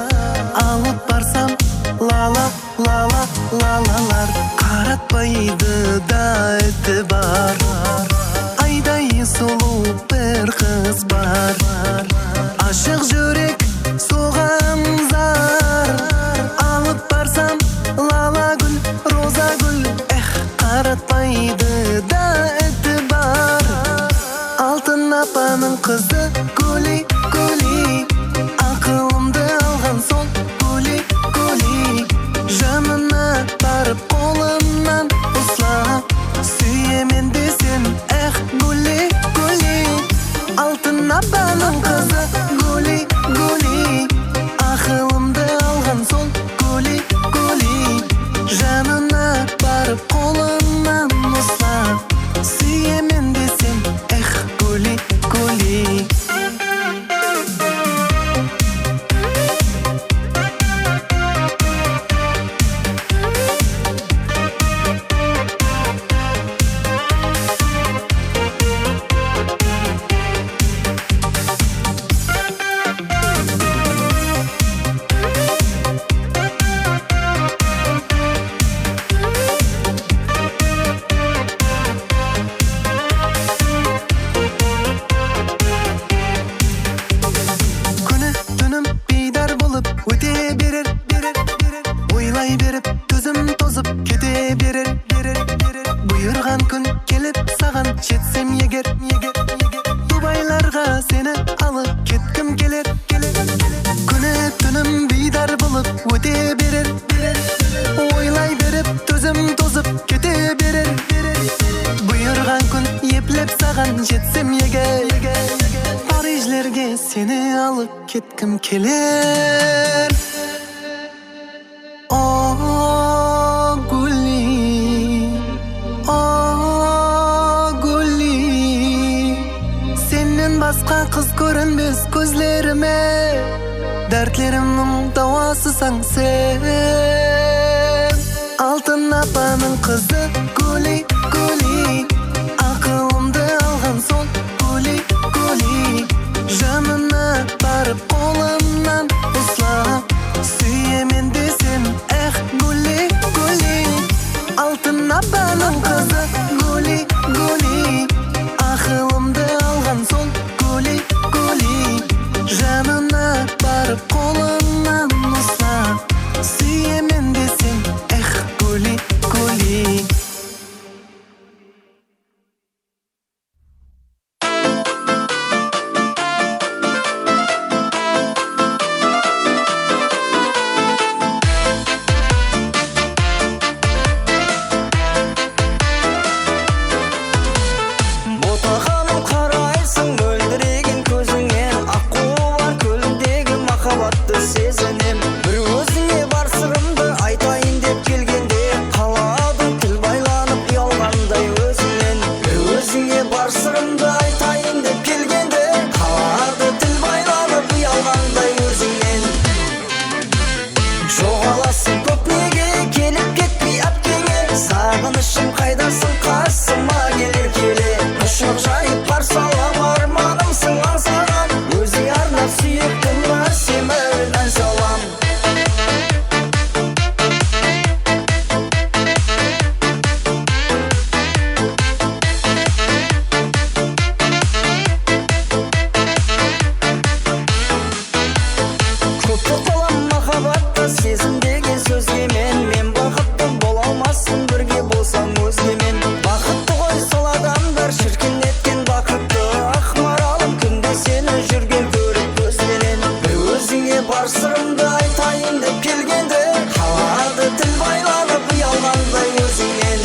Алып барсам лала лала лалалар, қаратпайды да әті бар. Айдай сұлу бір қыз бар, ашық жүрек соған зар. Алып барсам лала гүл, роза гүл, қаратпайды да әті бар. Алтын апаның қызы гүли гүли, ақылымды алған сол гүли гүли. Жанына барып қолынан ұстап сүйемін десем гүли гүли. Алтын апаның қызы гүли гүли, ақылымды алған сол гүли гүли. Жанына барып қолынан ұстап сүйемін десем гүли гүли. Күні түнім бейдар болып өте берер, ойлай беріп төзім тозып кете берер. Бұйырған күн келіп саған жетсем егер, Дубайларға сені алып кеткім келер. Күні түнім бейдар болып өте берер, ойлай беріп төзім тозып кете берер. Бұйырған күн еплеп саған жетсем егер, Парижлерге сені алып кеткім келер. О гүли, о гүли, сенен басқа қыз көрінбес көзлеріме. Дәртлерімнің дауасысың сен. Алтын апаның қызы гүли гүли, ақылымды алған сол гүли гүли. Жанына барып қолынан ұстап сүйемін десем гүли гүли. Алтын апаның қызы гүли гүли, ақылымды алған сол гүли гүли. Жанына барып қолынан ұстап сүйемін десем гүли гүли. Ботақаным қарайсың мөлдіреген көзіңнен, аққу бар көліндегі махаббатты сезінем. Бір өзіңе бар сырымды айтайын деп келгенде, қаладың тіл байланып ұялғандай өзіңнен. Бір өзіңе бар сырымды айтайын деп келгенде, шіркін еткен бақытты ақ маралым күнде сені жүрген көріп көзбенен бір өзіңе бар сырымды айтайын деп келгенде қалады тіл байланып ұялғандай өзіңнен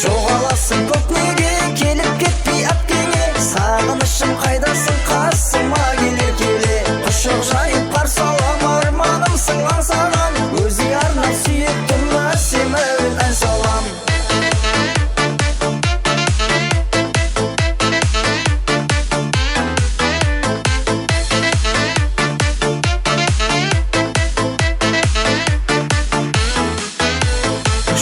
жоғаласың көп неге келіп кетпей әпкеңе сағынышым қайдасың қасыма келе келе құшақ жайып қарсы алам арманымсың аңсаған өзің арнап сүйіктім әсем әуен ән салам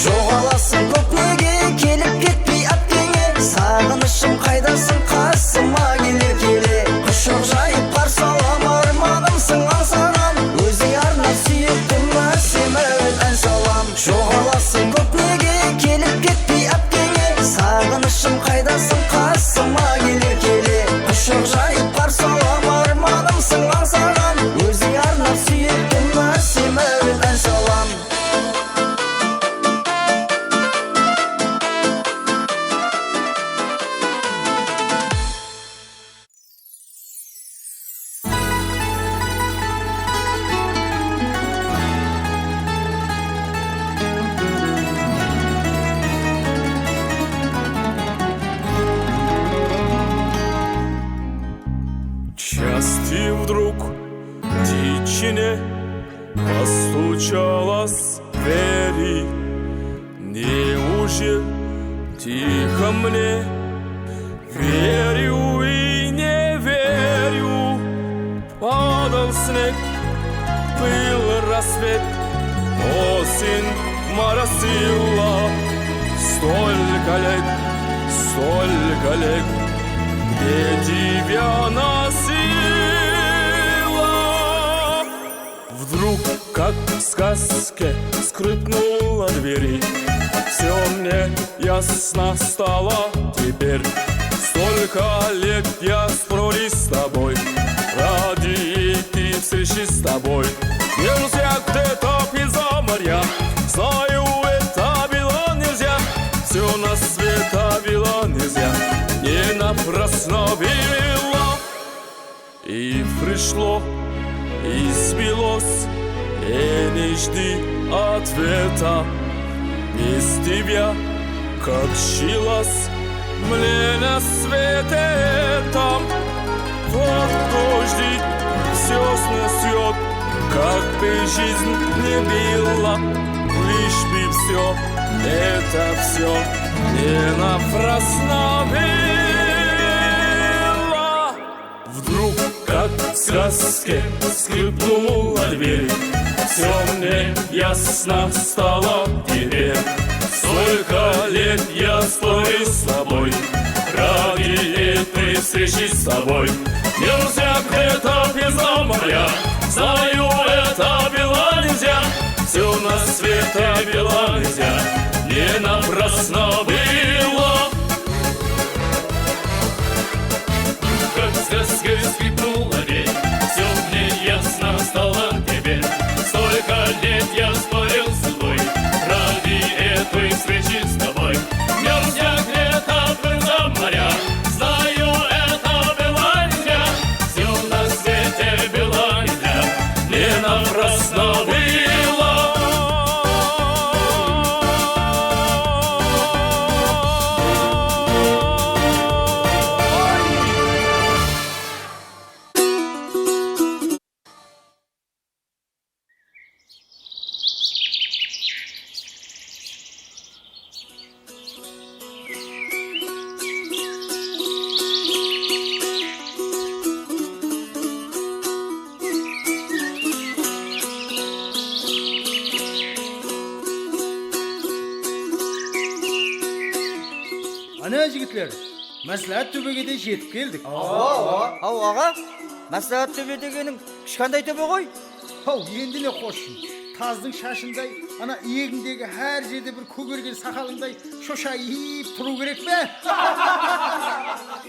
жоғаласың көп неге келіп кетпей әпкеңе сағынышым қайдасың қасыма келе келе құшақ жайып қарсы алам арманымсың аңсаған өзің арнап сүйіктім әсем әуен ән салам жоғаласың көп неге келіп кетпей әпкеңе сағынышым қайдасың қасыма келе келе құшақ жайып қарсы алам арманымсың аңсаған өзің арнап сүйіктім әсем әуен ән салам Части вдруг тичине постучалась в двери. Неужели тихо мне верю и не верю? Падал снег, был рассвет, осень моросила. Столько лет, где тебя носила. Вдруг, как в сказке, скрипнула двери. Все мне ясно стало теперь. Столько лет я спорю с тобой, ради этой встречи с тобой. Нельзя где-то из-за моря, знаю, это было нельзя. Все на свете было нельзя, не напрасно было. И пришло, и сбилось, и не жди ответа. Без тебя, как щилась мне на свете там. Вот дождик все снесет, как бы жизнь не била. Лишь бы все, это все не напрасно было. Вдруг, как в сказке, скрипнула дверь. Все мне ясно стало теперь. Столько лет я спорю с тобой, ради этой встречи с тобой. Нельзя где-то без моря, знаю, это было нельзя. Все на свете было нельзя, не напрасно было. Как в сказке скрипнула дверь, все мне ясно стало теперь. Столько лет я спорил с тобой, ради этой встречи с тобой. Нельзя где-то без моря, знаю, это было нельзя. Все на свете было нельзя, не напрасно было. Ана жігітлер, мәслихат төбеге де жетіп келдік. Ау аға, мәслихат төбе дегенің кішкентай төбе ғой. Ау, енді не қошсын. Таздың шашындай, ана иегіндегі әр жерде бір көгерген сақалыңдай шошайып тұру керек пе?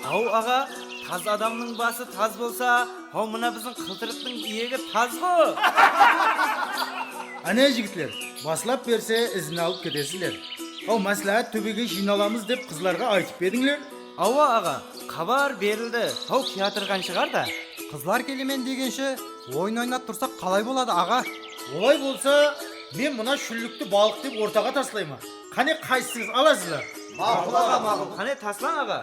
Ау аға, таз адамның басы таз болса, ау мына біздің қылтырықтың иегі таз ғой. Ана жігітлер, басылап берсе ізін алып кетесіздер. Ау мәслихат төбеге жиналамыз деп қызларға айтып бердіңдер? Ава аға, хабар берілді. Ау театрған шығар да. Қызлар келемен дегенше ойын ойнап тұрсақ қалай болады аға? Олай болса, мен мына шүлікті балық деп ортаға таслаймын. Қане қайсыңыз аласыздар? Мақұл аға, мақұл. Қане таслан аға.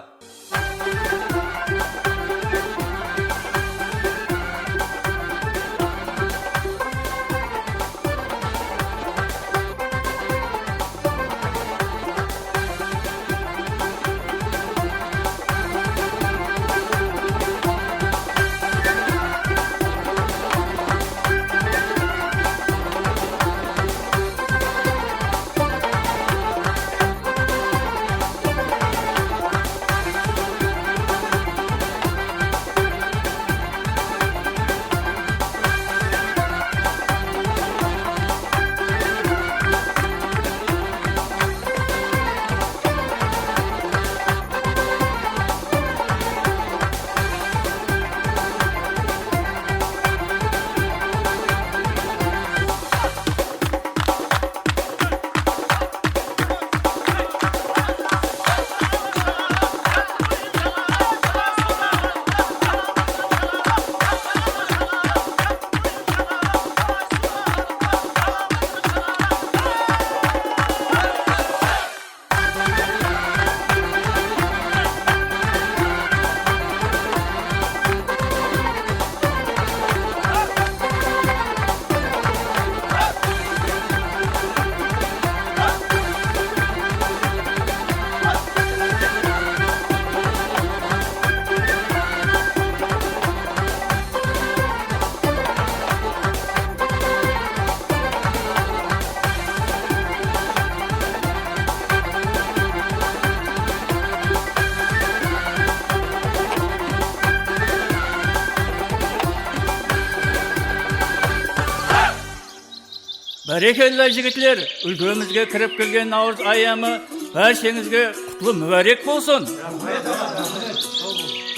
Бәрекелді жігітлер, үлгімізге кіріп келген Наурыз айамы бәршеңізге құтлы мүбәрек болсын.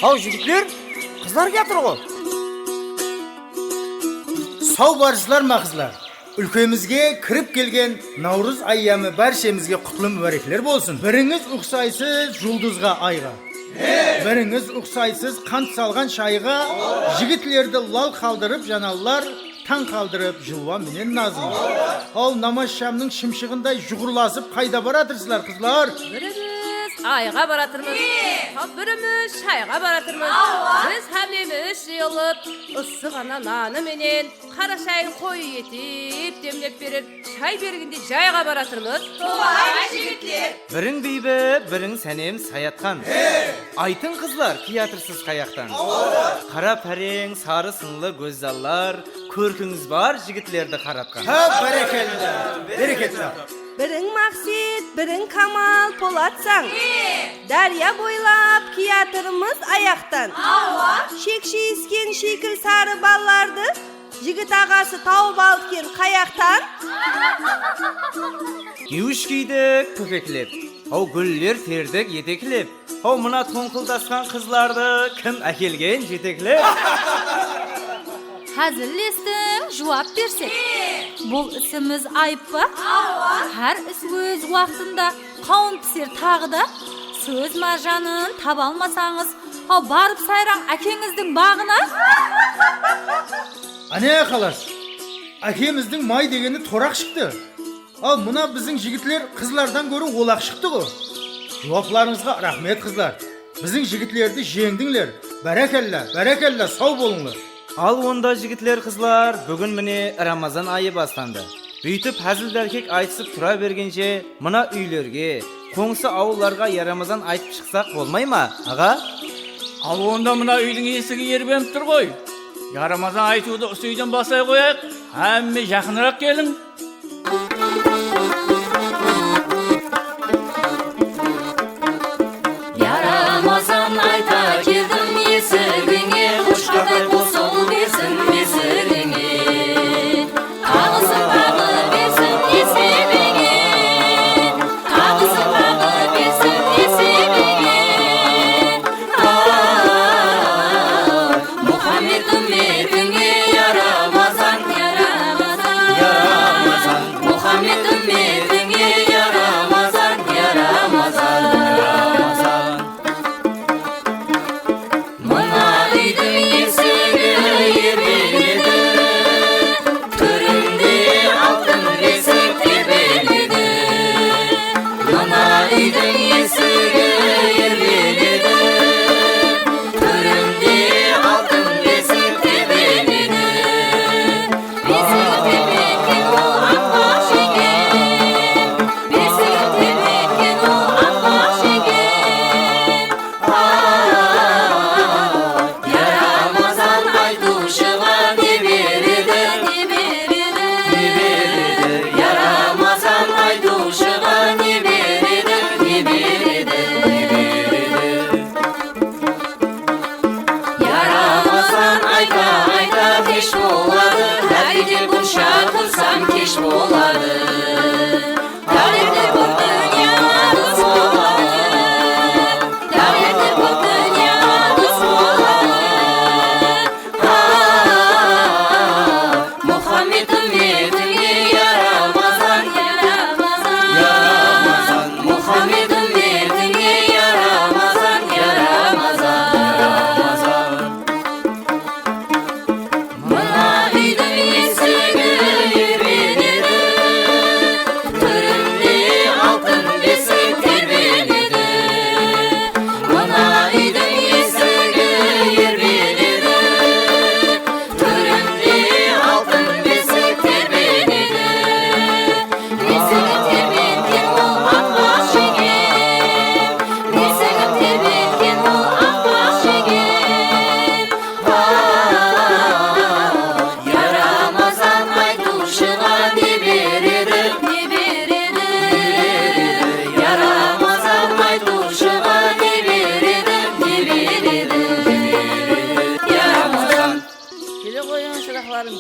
Ау жігітлер, қызлар кетір ғой. Сау барсызлар ма қызлар? Үлкемізге кіріп келген Наурыз айамы бәршемізге құтлы мүбәреклер болсын. Біріңіз ұқсайсыз жұлдызға айға. Біріңіз ұқсайсыз қант салған шайға. Жігітлерді лал қалдырып жаналар, таң қалдырып жылуа менен назым. Ал намаз шамның шымшығындай жұғырласып қайда баратырсызлар қызлар? Біріміз айға баратырмыз, біріміз шайға баратырмыз. Біз хәмеміз жиылып, ысы ғана наны менен қара шайын қой етіп демлеп беріп, шай бергенде жайға баратырмыз. Солай жігітлер. Бірің бейбі, бірің сәнем саятқан. Айтын қызлар, театрсыз қаяқтан. Қара пәрең, сары сынлы көззаллар, көркіңіз бар жігітлерді қаратқан. Берекетті. Бірің Мақсет, бірің Камал Полатсаң. Дария бойлап театрымыз аяқтан. Шекші ескен шекіл сары балларды жігіт ағасы тауып алып қаяқтан. Кеуіш кейдік көпеклеп, ау гүллер тердік етеклеп, ау мына тоңқылдасқан қызларды кім әкелген жетеклеп. Hazırlestin, cevap versek. Бұл ісіміз айып па? Her іс өз уақытында қауын пісер тағыда. Сөз маржанын таба алмасаңыз, барып сайран әкеңіздің бағына. Ане қалас, әкеміздің май дегені торақ шықты. Ал мұна біздің жігітлер қызлардан көрі олақ шықты ғой. Жауапларыңызға рахмет қызлар. Біздің жігітлерді жеңдіңлер. Бәрекелла, сау болыңлар. Ал онда жігітлер қызлар, бүгін міне Рамазан айы бастанды. Бүйтіп әзіл-дәркек айтысып тұра бергенше, мына үйлерге, қоңсы ауылларға Рамазан айтып шықсақ болмай ма, аға? Ал онда мына үйдің есігі ербеніп тұр ғой. Рамазан айтуды үйден басай қояйық, әмме жақынырақ келің. Рамазан айта келдім есігіңе, құшқардай болсын берсін есігіңе. Тағысын тағы берсін есебіңе, тағысын тағы берсін есебіңе. Мұхаммед үмметіңе, я Рамазан, я Рамазан, я Рамазан.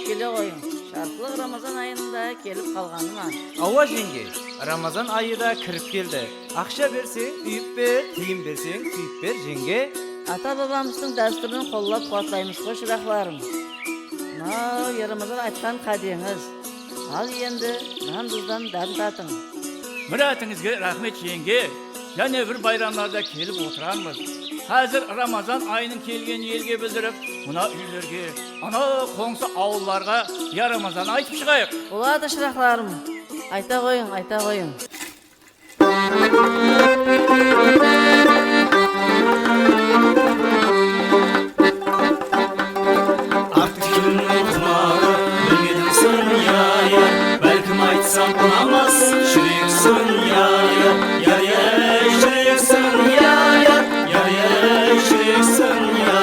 алып келе қойың. Шарқлық Рамазан айында келіп қалғаныма. Ауа жеңге, Рамазан айы да кіріп келді. Ақша берсең, үйіп бер, тиын берсең, түйіп бер жеңге. Ата-бабамыздың дәстүрін қоллап қуатлаймыз қой шырақларым. Мынау Рамазан айтқан қадеңіз. Ал енді нан тұздан дәм татың. Мұратыңызға рахмет жеңге. Және бір байрамларда келіп отырамыз. Қазір Рамазан айының келген елге білдіріп, мына үйлерге, ана қоңсы ауылларға Рамазан айтып шығайық. Болады шырақларым. Айта қойың, айта қойың. Артықшының құмары, білмедім сын я, бәлкім айтсам ұнамас, жүрек сын я, жүрек сын я, жүрек сын я.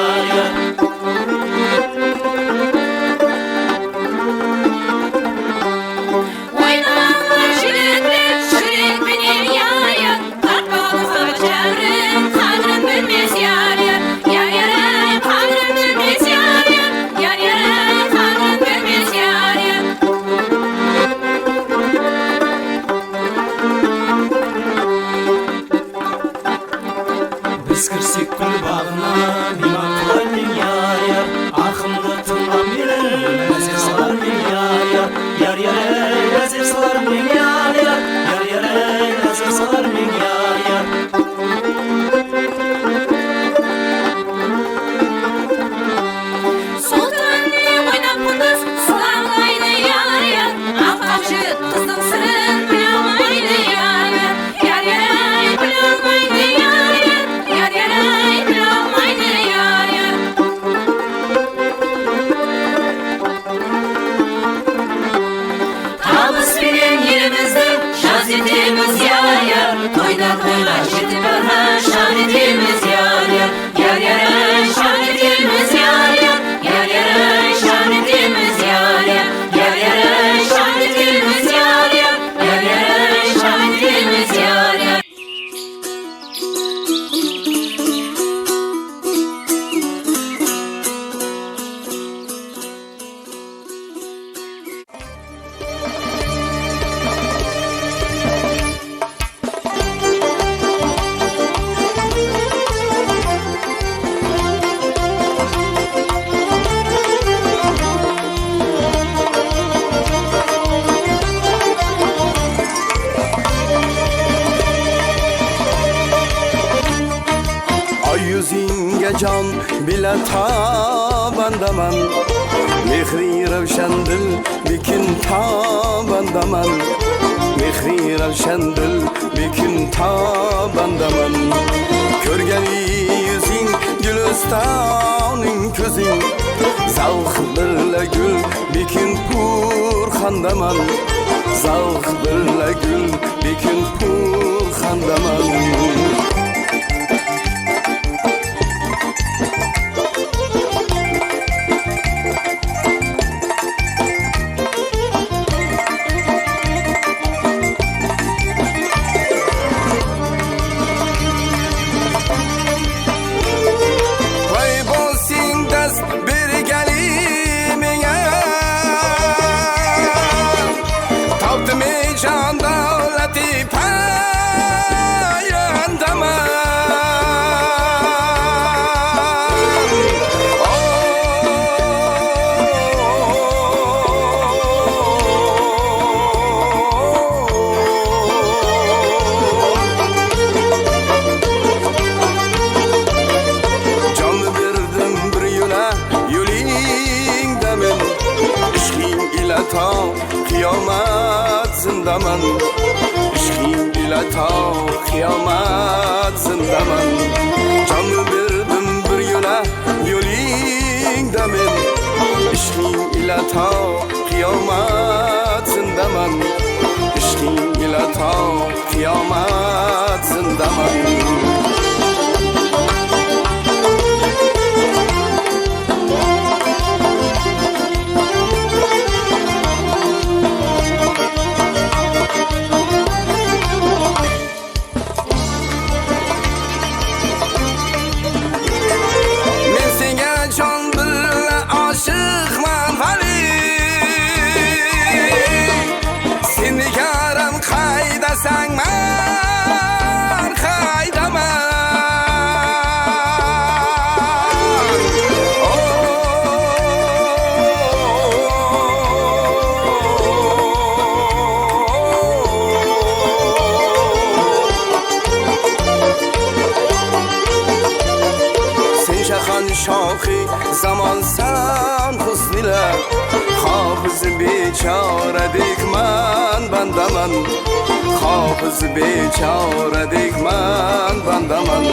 Ойнамаңдар жүректер, жүрекпенен я, тартпаңызға жәбірін, қадірін білмес я-я, қадірін білмес я-я, қадірін білмес я-я. Біз кірсек гүл бағына, мейман қылайын я, ақымды тыңдап менің, әзер салар мен я, әзер салар мен я, әзер салар мен я. Сұлтанды ойнап құндыз, сұланғайды я, аққақ жігіт қыздың сырын біле алмайды я, біле алмайды я, біле алмайды я. Табыспенен елімізді жаз етеміз я, тойда тойға жетіп бара шан етеміз я, шан етеміз я, шан етеміз я, шан етеміз я, шан етеміз я. Ay yüzünge can bile tabandaman, mehri ravşandil bikin tabandaman, mehri ravşandil bikin tabandaman. Körgen yüzün gülistanın közün, zavq birle gül bikin purxandaman, zavq birle gül bikin purxandaman. Kıyamet zindaman, işkim ile ta kıyamet zindaman. Canı verdim bir yola, yolingda men, işkim ile ta kıyamet zindaman, işkim ile ta kıyamet zindaman. Aşık man vali shohi zamon san husn ila Hofiz bechoradek man bandaman Hofiz bechoradek man bandaman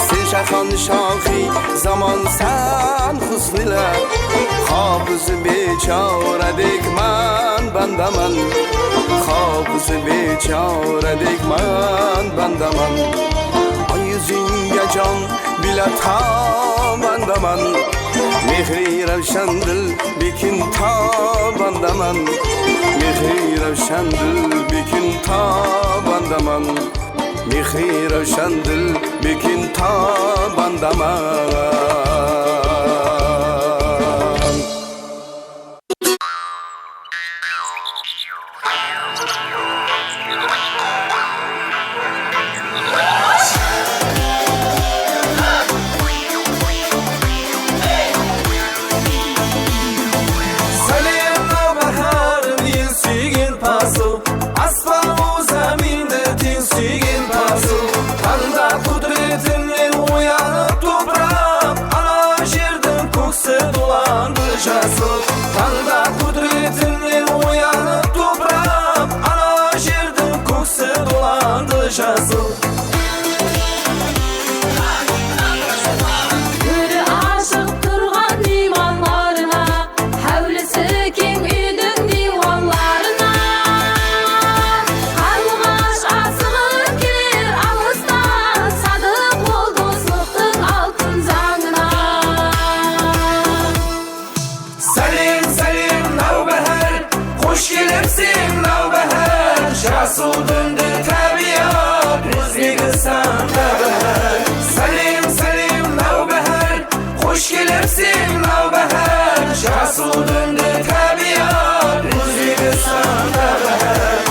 Sen shahon shohi zamon san husn ila Hofiz bechoradek man bandaman Hofiz bechoradek man bandaman Yüzünge can bile tabandaman Mehri ravşandil bekin tabandaman Mehri ravşandil bekin tabandaman Mehri ravşandil bekin tabandaman Tanda kudretinle uyanıp toprağım Ana жердің көксі dolandı жасыл Көрі ашық тұрған иманларына Әулісі кең үйдің диванларына Қарлығаш асығып келер алыстан Садық ол достықтың алтын заңына Hoş gelipsin navbahar Жасыл döndü tabiat Özbekistan'da bahar Salim salim navbahar Hoş gelipsin navbahar Жасыл döndü tabiat Özbekistan'da bahar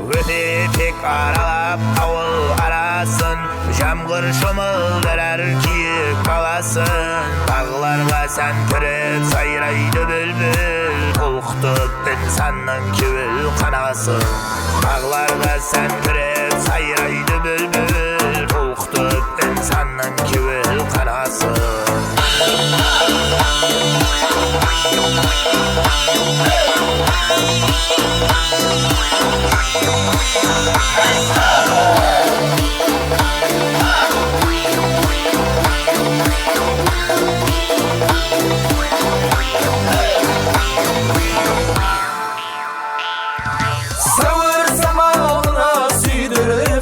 Öte pek aralap avul arasın Jamgır şımıldırar kiyip kalasın Dağlarga sen kürep sayraydı bülbül Толқытып insanның кеуіл қанасың Бағларға сән кіріп сайрайды бүлбүл Толқытып insanның кеуіл қанасың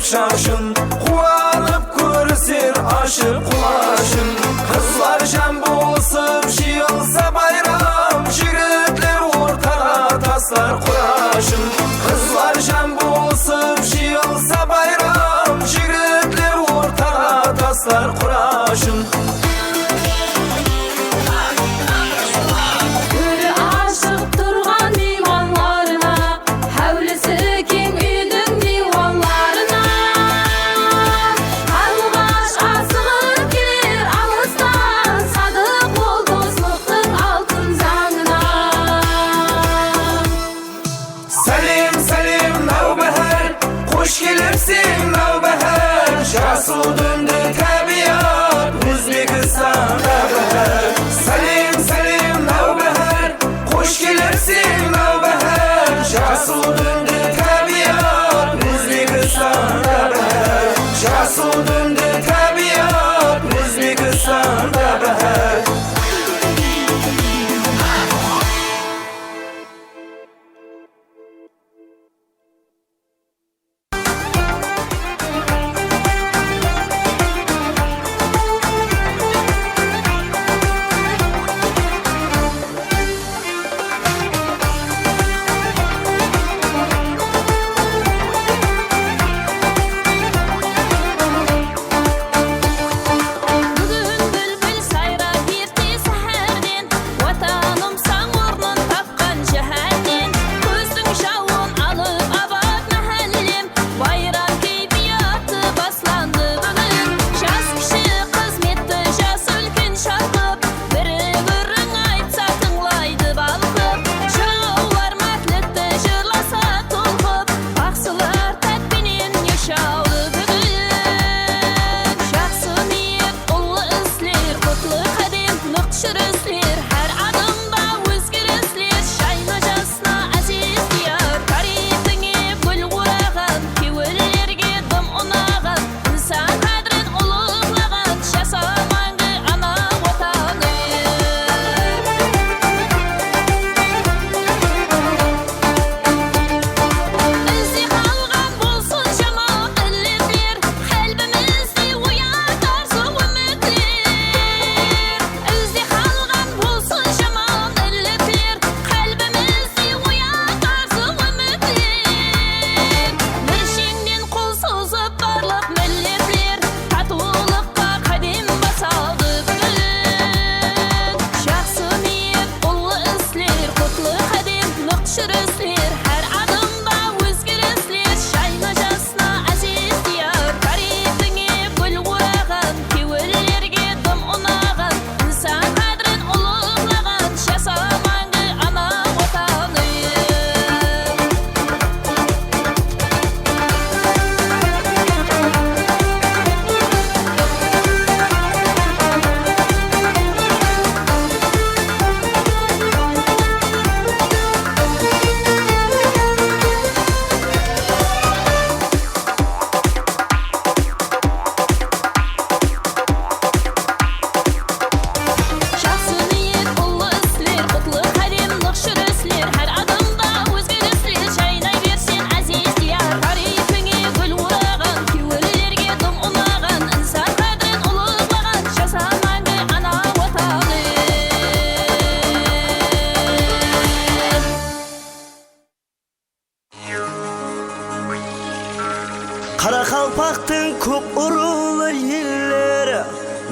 Şaşın, kuanıp көрсер ашып құлашын Қызлар жан болысып жиылса байрам Жігітлер ортаға таслар құрашын Қызлар жан болысып жиылса байрам Жігітлер ортаға таслар құрашын Көрі ашық тұрған иманларына Әулісі кең үйдің диванларына Hoş gelipsin navbahar Жасыл döndü tabiat Özbekistan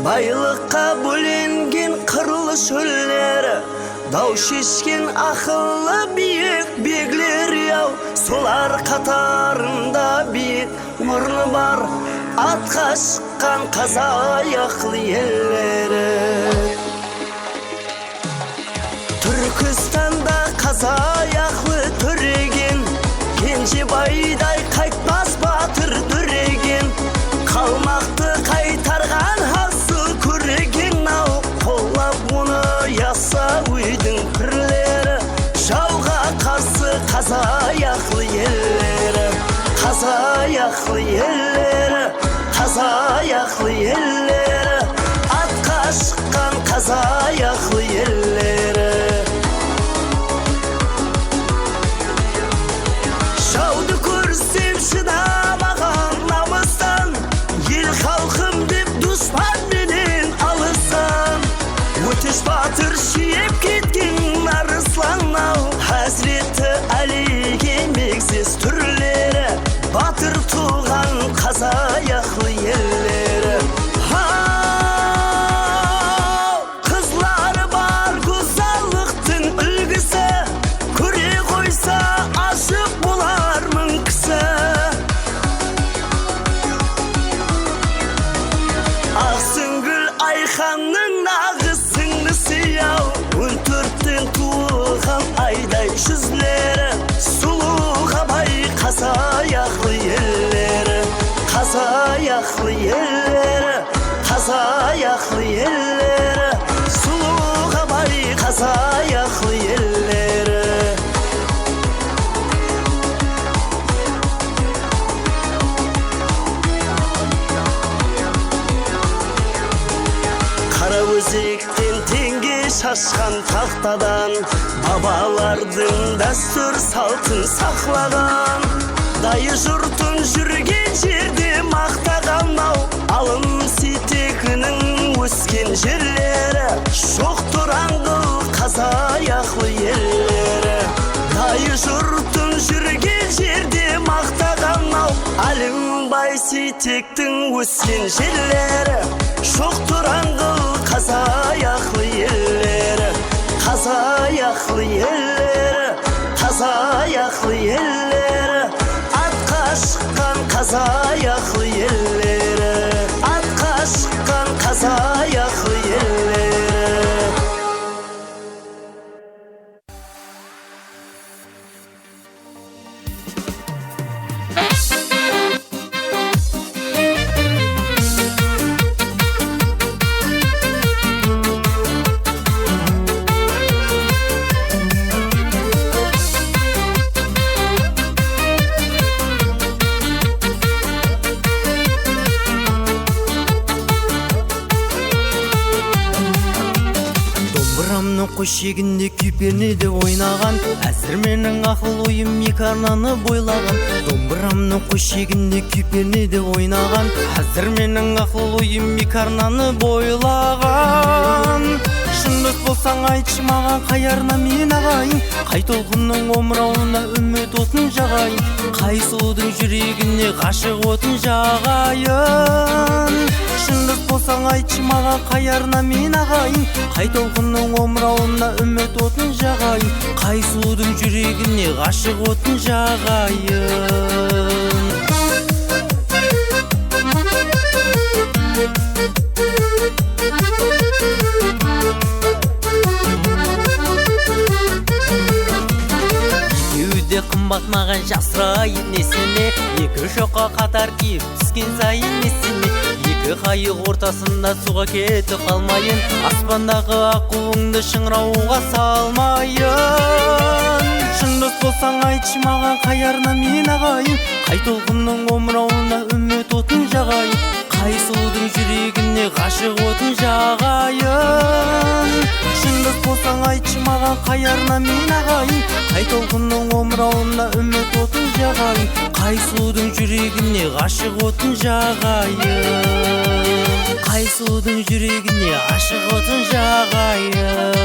Байлыққа бөленген қырлы шөллері, дау шешкен ақылы биік беглер яу, солар қатарында биік орны бар атқа шыққан қазаяқлы еллері. Түркістанда қазаяқлы түреген, Кенжебайдай қайтпас батыр дүреген, қалмақты қайтарған хасы көреген ау, қолап оны яса үйдің пірлері, жауға қарсы қазаяқлы еллері, қазаяқлы еллері, қазаяқлы еллері, атқа шыққан қазаяқлы еллері. Жауды көрсем шыдамаған намыстан, ел халқым деп дұшпанменен алысам. Өтіш батыр сүйеп кеткен арыслан-ау, Хазіреті Әлиге мегзес түрлері, батыр туған қазаяқлы еллері. Қызлары бар гүзалдықтың үлгісі, көре қойса ашық болар мың кісі. Ақсүңгіл Айханның нағыз сіңлісі ау, 14-тен туған айдай жүзлері, сұлуға бай қазаяқлы еллері, қазаяқлы еллері, қазаяқлы еллері, сұлуға бай қазаяқлы еллері. Қараөзектен теңге шашқан тақтадан, бабалардың дәстүр салтын сақлаған, дайы жұртын жүрген жерде мақтаған-ау, алым сетегінің өскен жерлері, шоқ тұраңғыл қазаяқлы еллері. Дайы жұртын жүрген жерде мақтаған-ау, Әлімбай сетектің өскен жерлері, шоқ тұраңғыл қазаяқлы еллері, қазаяқлы еллері, қазаяқлы еллері, атқа шыққан қазаяқлы еллері, атқа шыққан қазаяқлы еллері. Көшегінде күйпернеде ойнаған, әзір менің ақыл ойым екі арнаны бойлаған. Домбырамның көшегінде күйпернеде ойнаған, әзір менің ақыл ойым екі арнаны бойлаған. Шын дос болсаң айтшы маған, қай арна мен ағайын, қай толқынның омырауына үміт отын жағайын, қай сұлудың жүрегіне ғашық отын жағайын. Шын дос болсаң айтшы маған, қай арна мен ағайын, қай толқынның омырауына үміт отын жағайын, қай сұлудың жүрегіне ғашық отын жағайын. Екеуі қымбат маған жасырайын несіне, екі шоққа қатар киіп түскен сайын несіне, екі қайық ортасында суға кетіп қалмайын, аспандағы аққуыңды шыңырауға салмайын. Шын дос болсаң айтшы маған, қай арна мен ағайын, қай толқынның омырауына үміт отын жағайын, қай сұлудың жүрегіне ғашық отын жағайын. Шын дос болсаң айтшы маған, қай арна мен ағайын, қай толқынның омырауына үміт отын жағайын, қай сұлудың жүрегіне ғашық отын жағайын, қай сұлудың жүрегіне ғашық отын жағайын.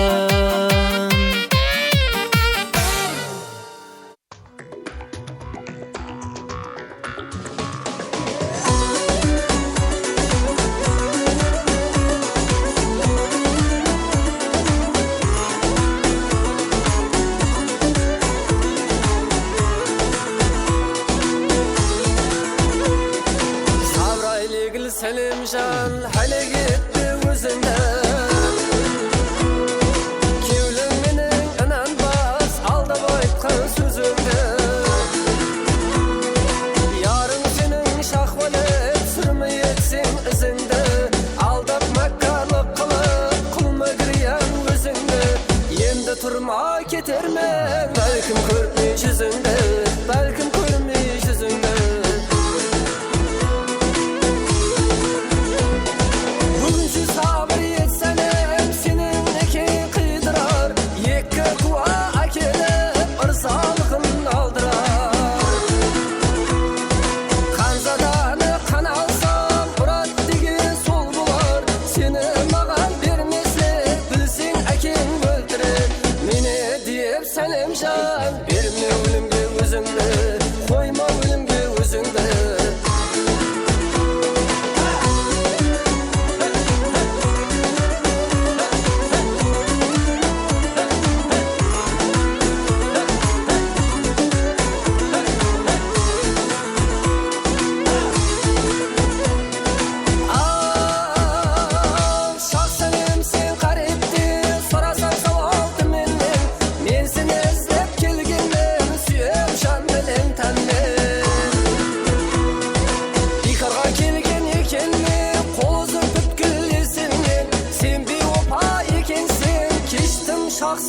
selimşan Verme ölümge özüngni Koyma ölümge özüngni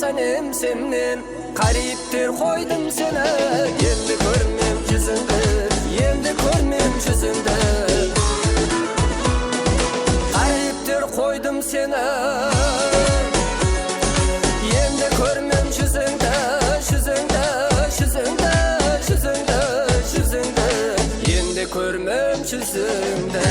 Senim semnin Gariptir koydum seni Yendi görmem yüzünde Yendi görmem yüzünde Gariptir koydum seni Yendi görmem yüzünde Yüzünde, yüzünde, yüzünde, yüzünde Yendi görmem yüzünde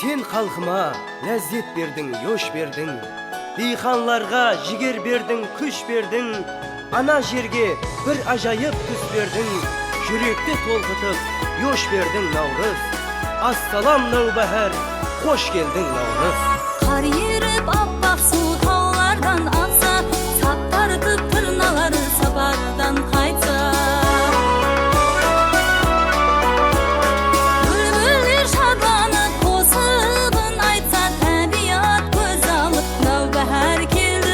Sen halkıma lezzet verdin, yoş verdin. Diyhanlarga jiger verdin, kuş verdin. Ana jerge bir acayip tüs verdin. Yürekte tolgutup yoş verdin Navruz. Assalam Navbahar, hoş geldin Navruz. Kar yerip appak su tağlardan aksa, sap tartıp tırnaları sabardan kaytsa. Bülbüller şadlanıp kosıgın aytsa, tabiat göz alıp Navbahar keldi.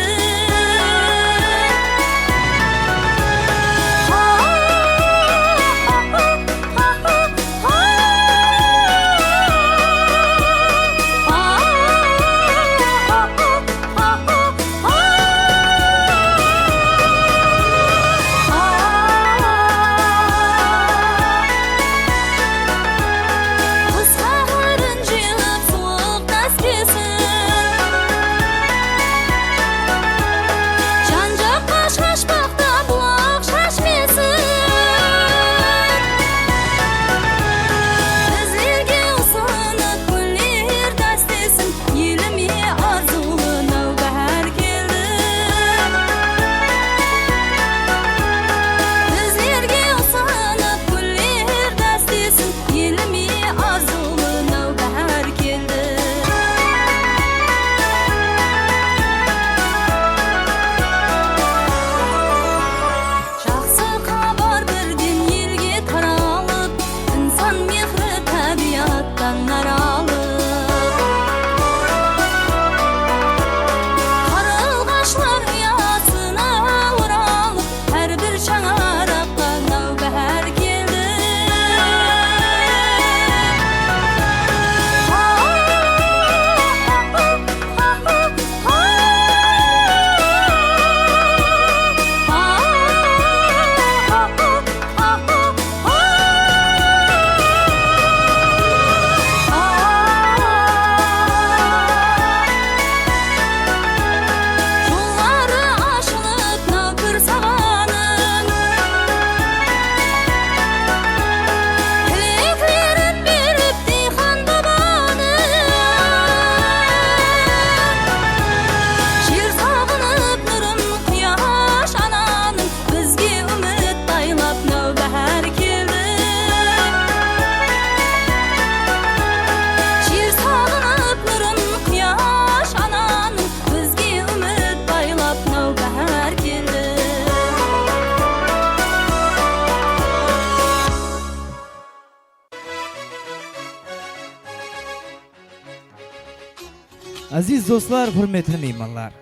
Aziz dostlar, hürmetli meymanlar.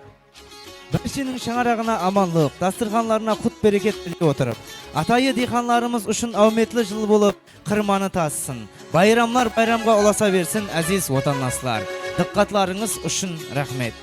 Barşanın şаңарағына amanlık, dasturxanlarına kut bereket tilep oturup, atayı diyhanlarımız uşun avmetli jıl bolup, kırmanı tassın. Bayramlar bayramga ulasa versin aziz vatandaşlar. Dikkatlarınız uşun rahmet.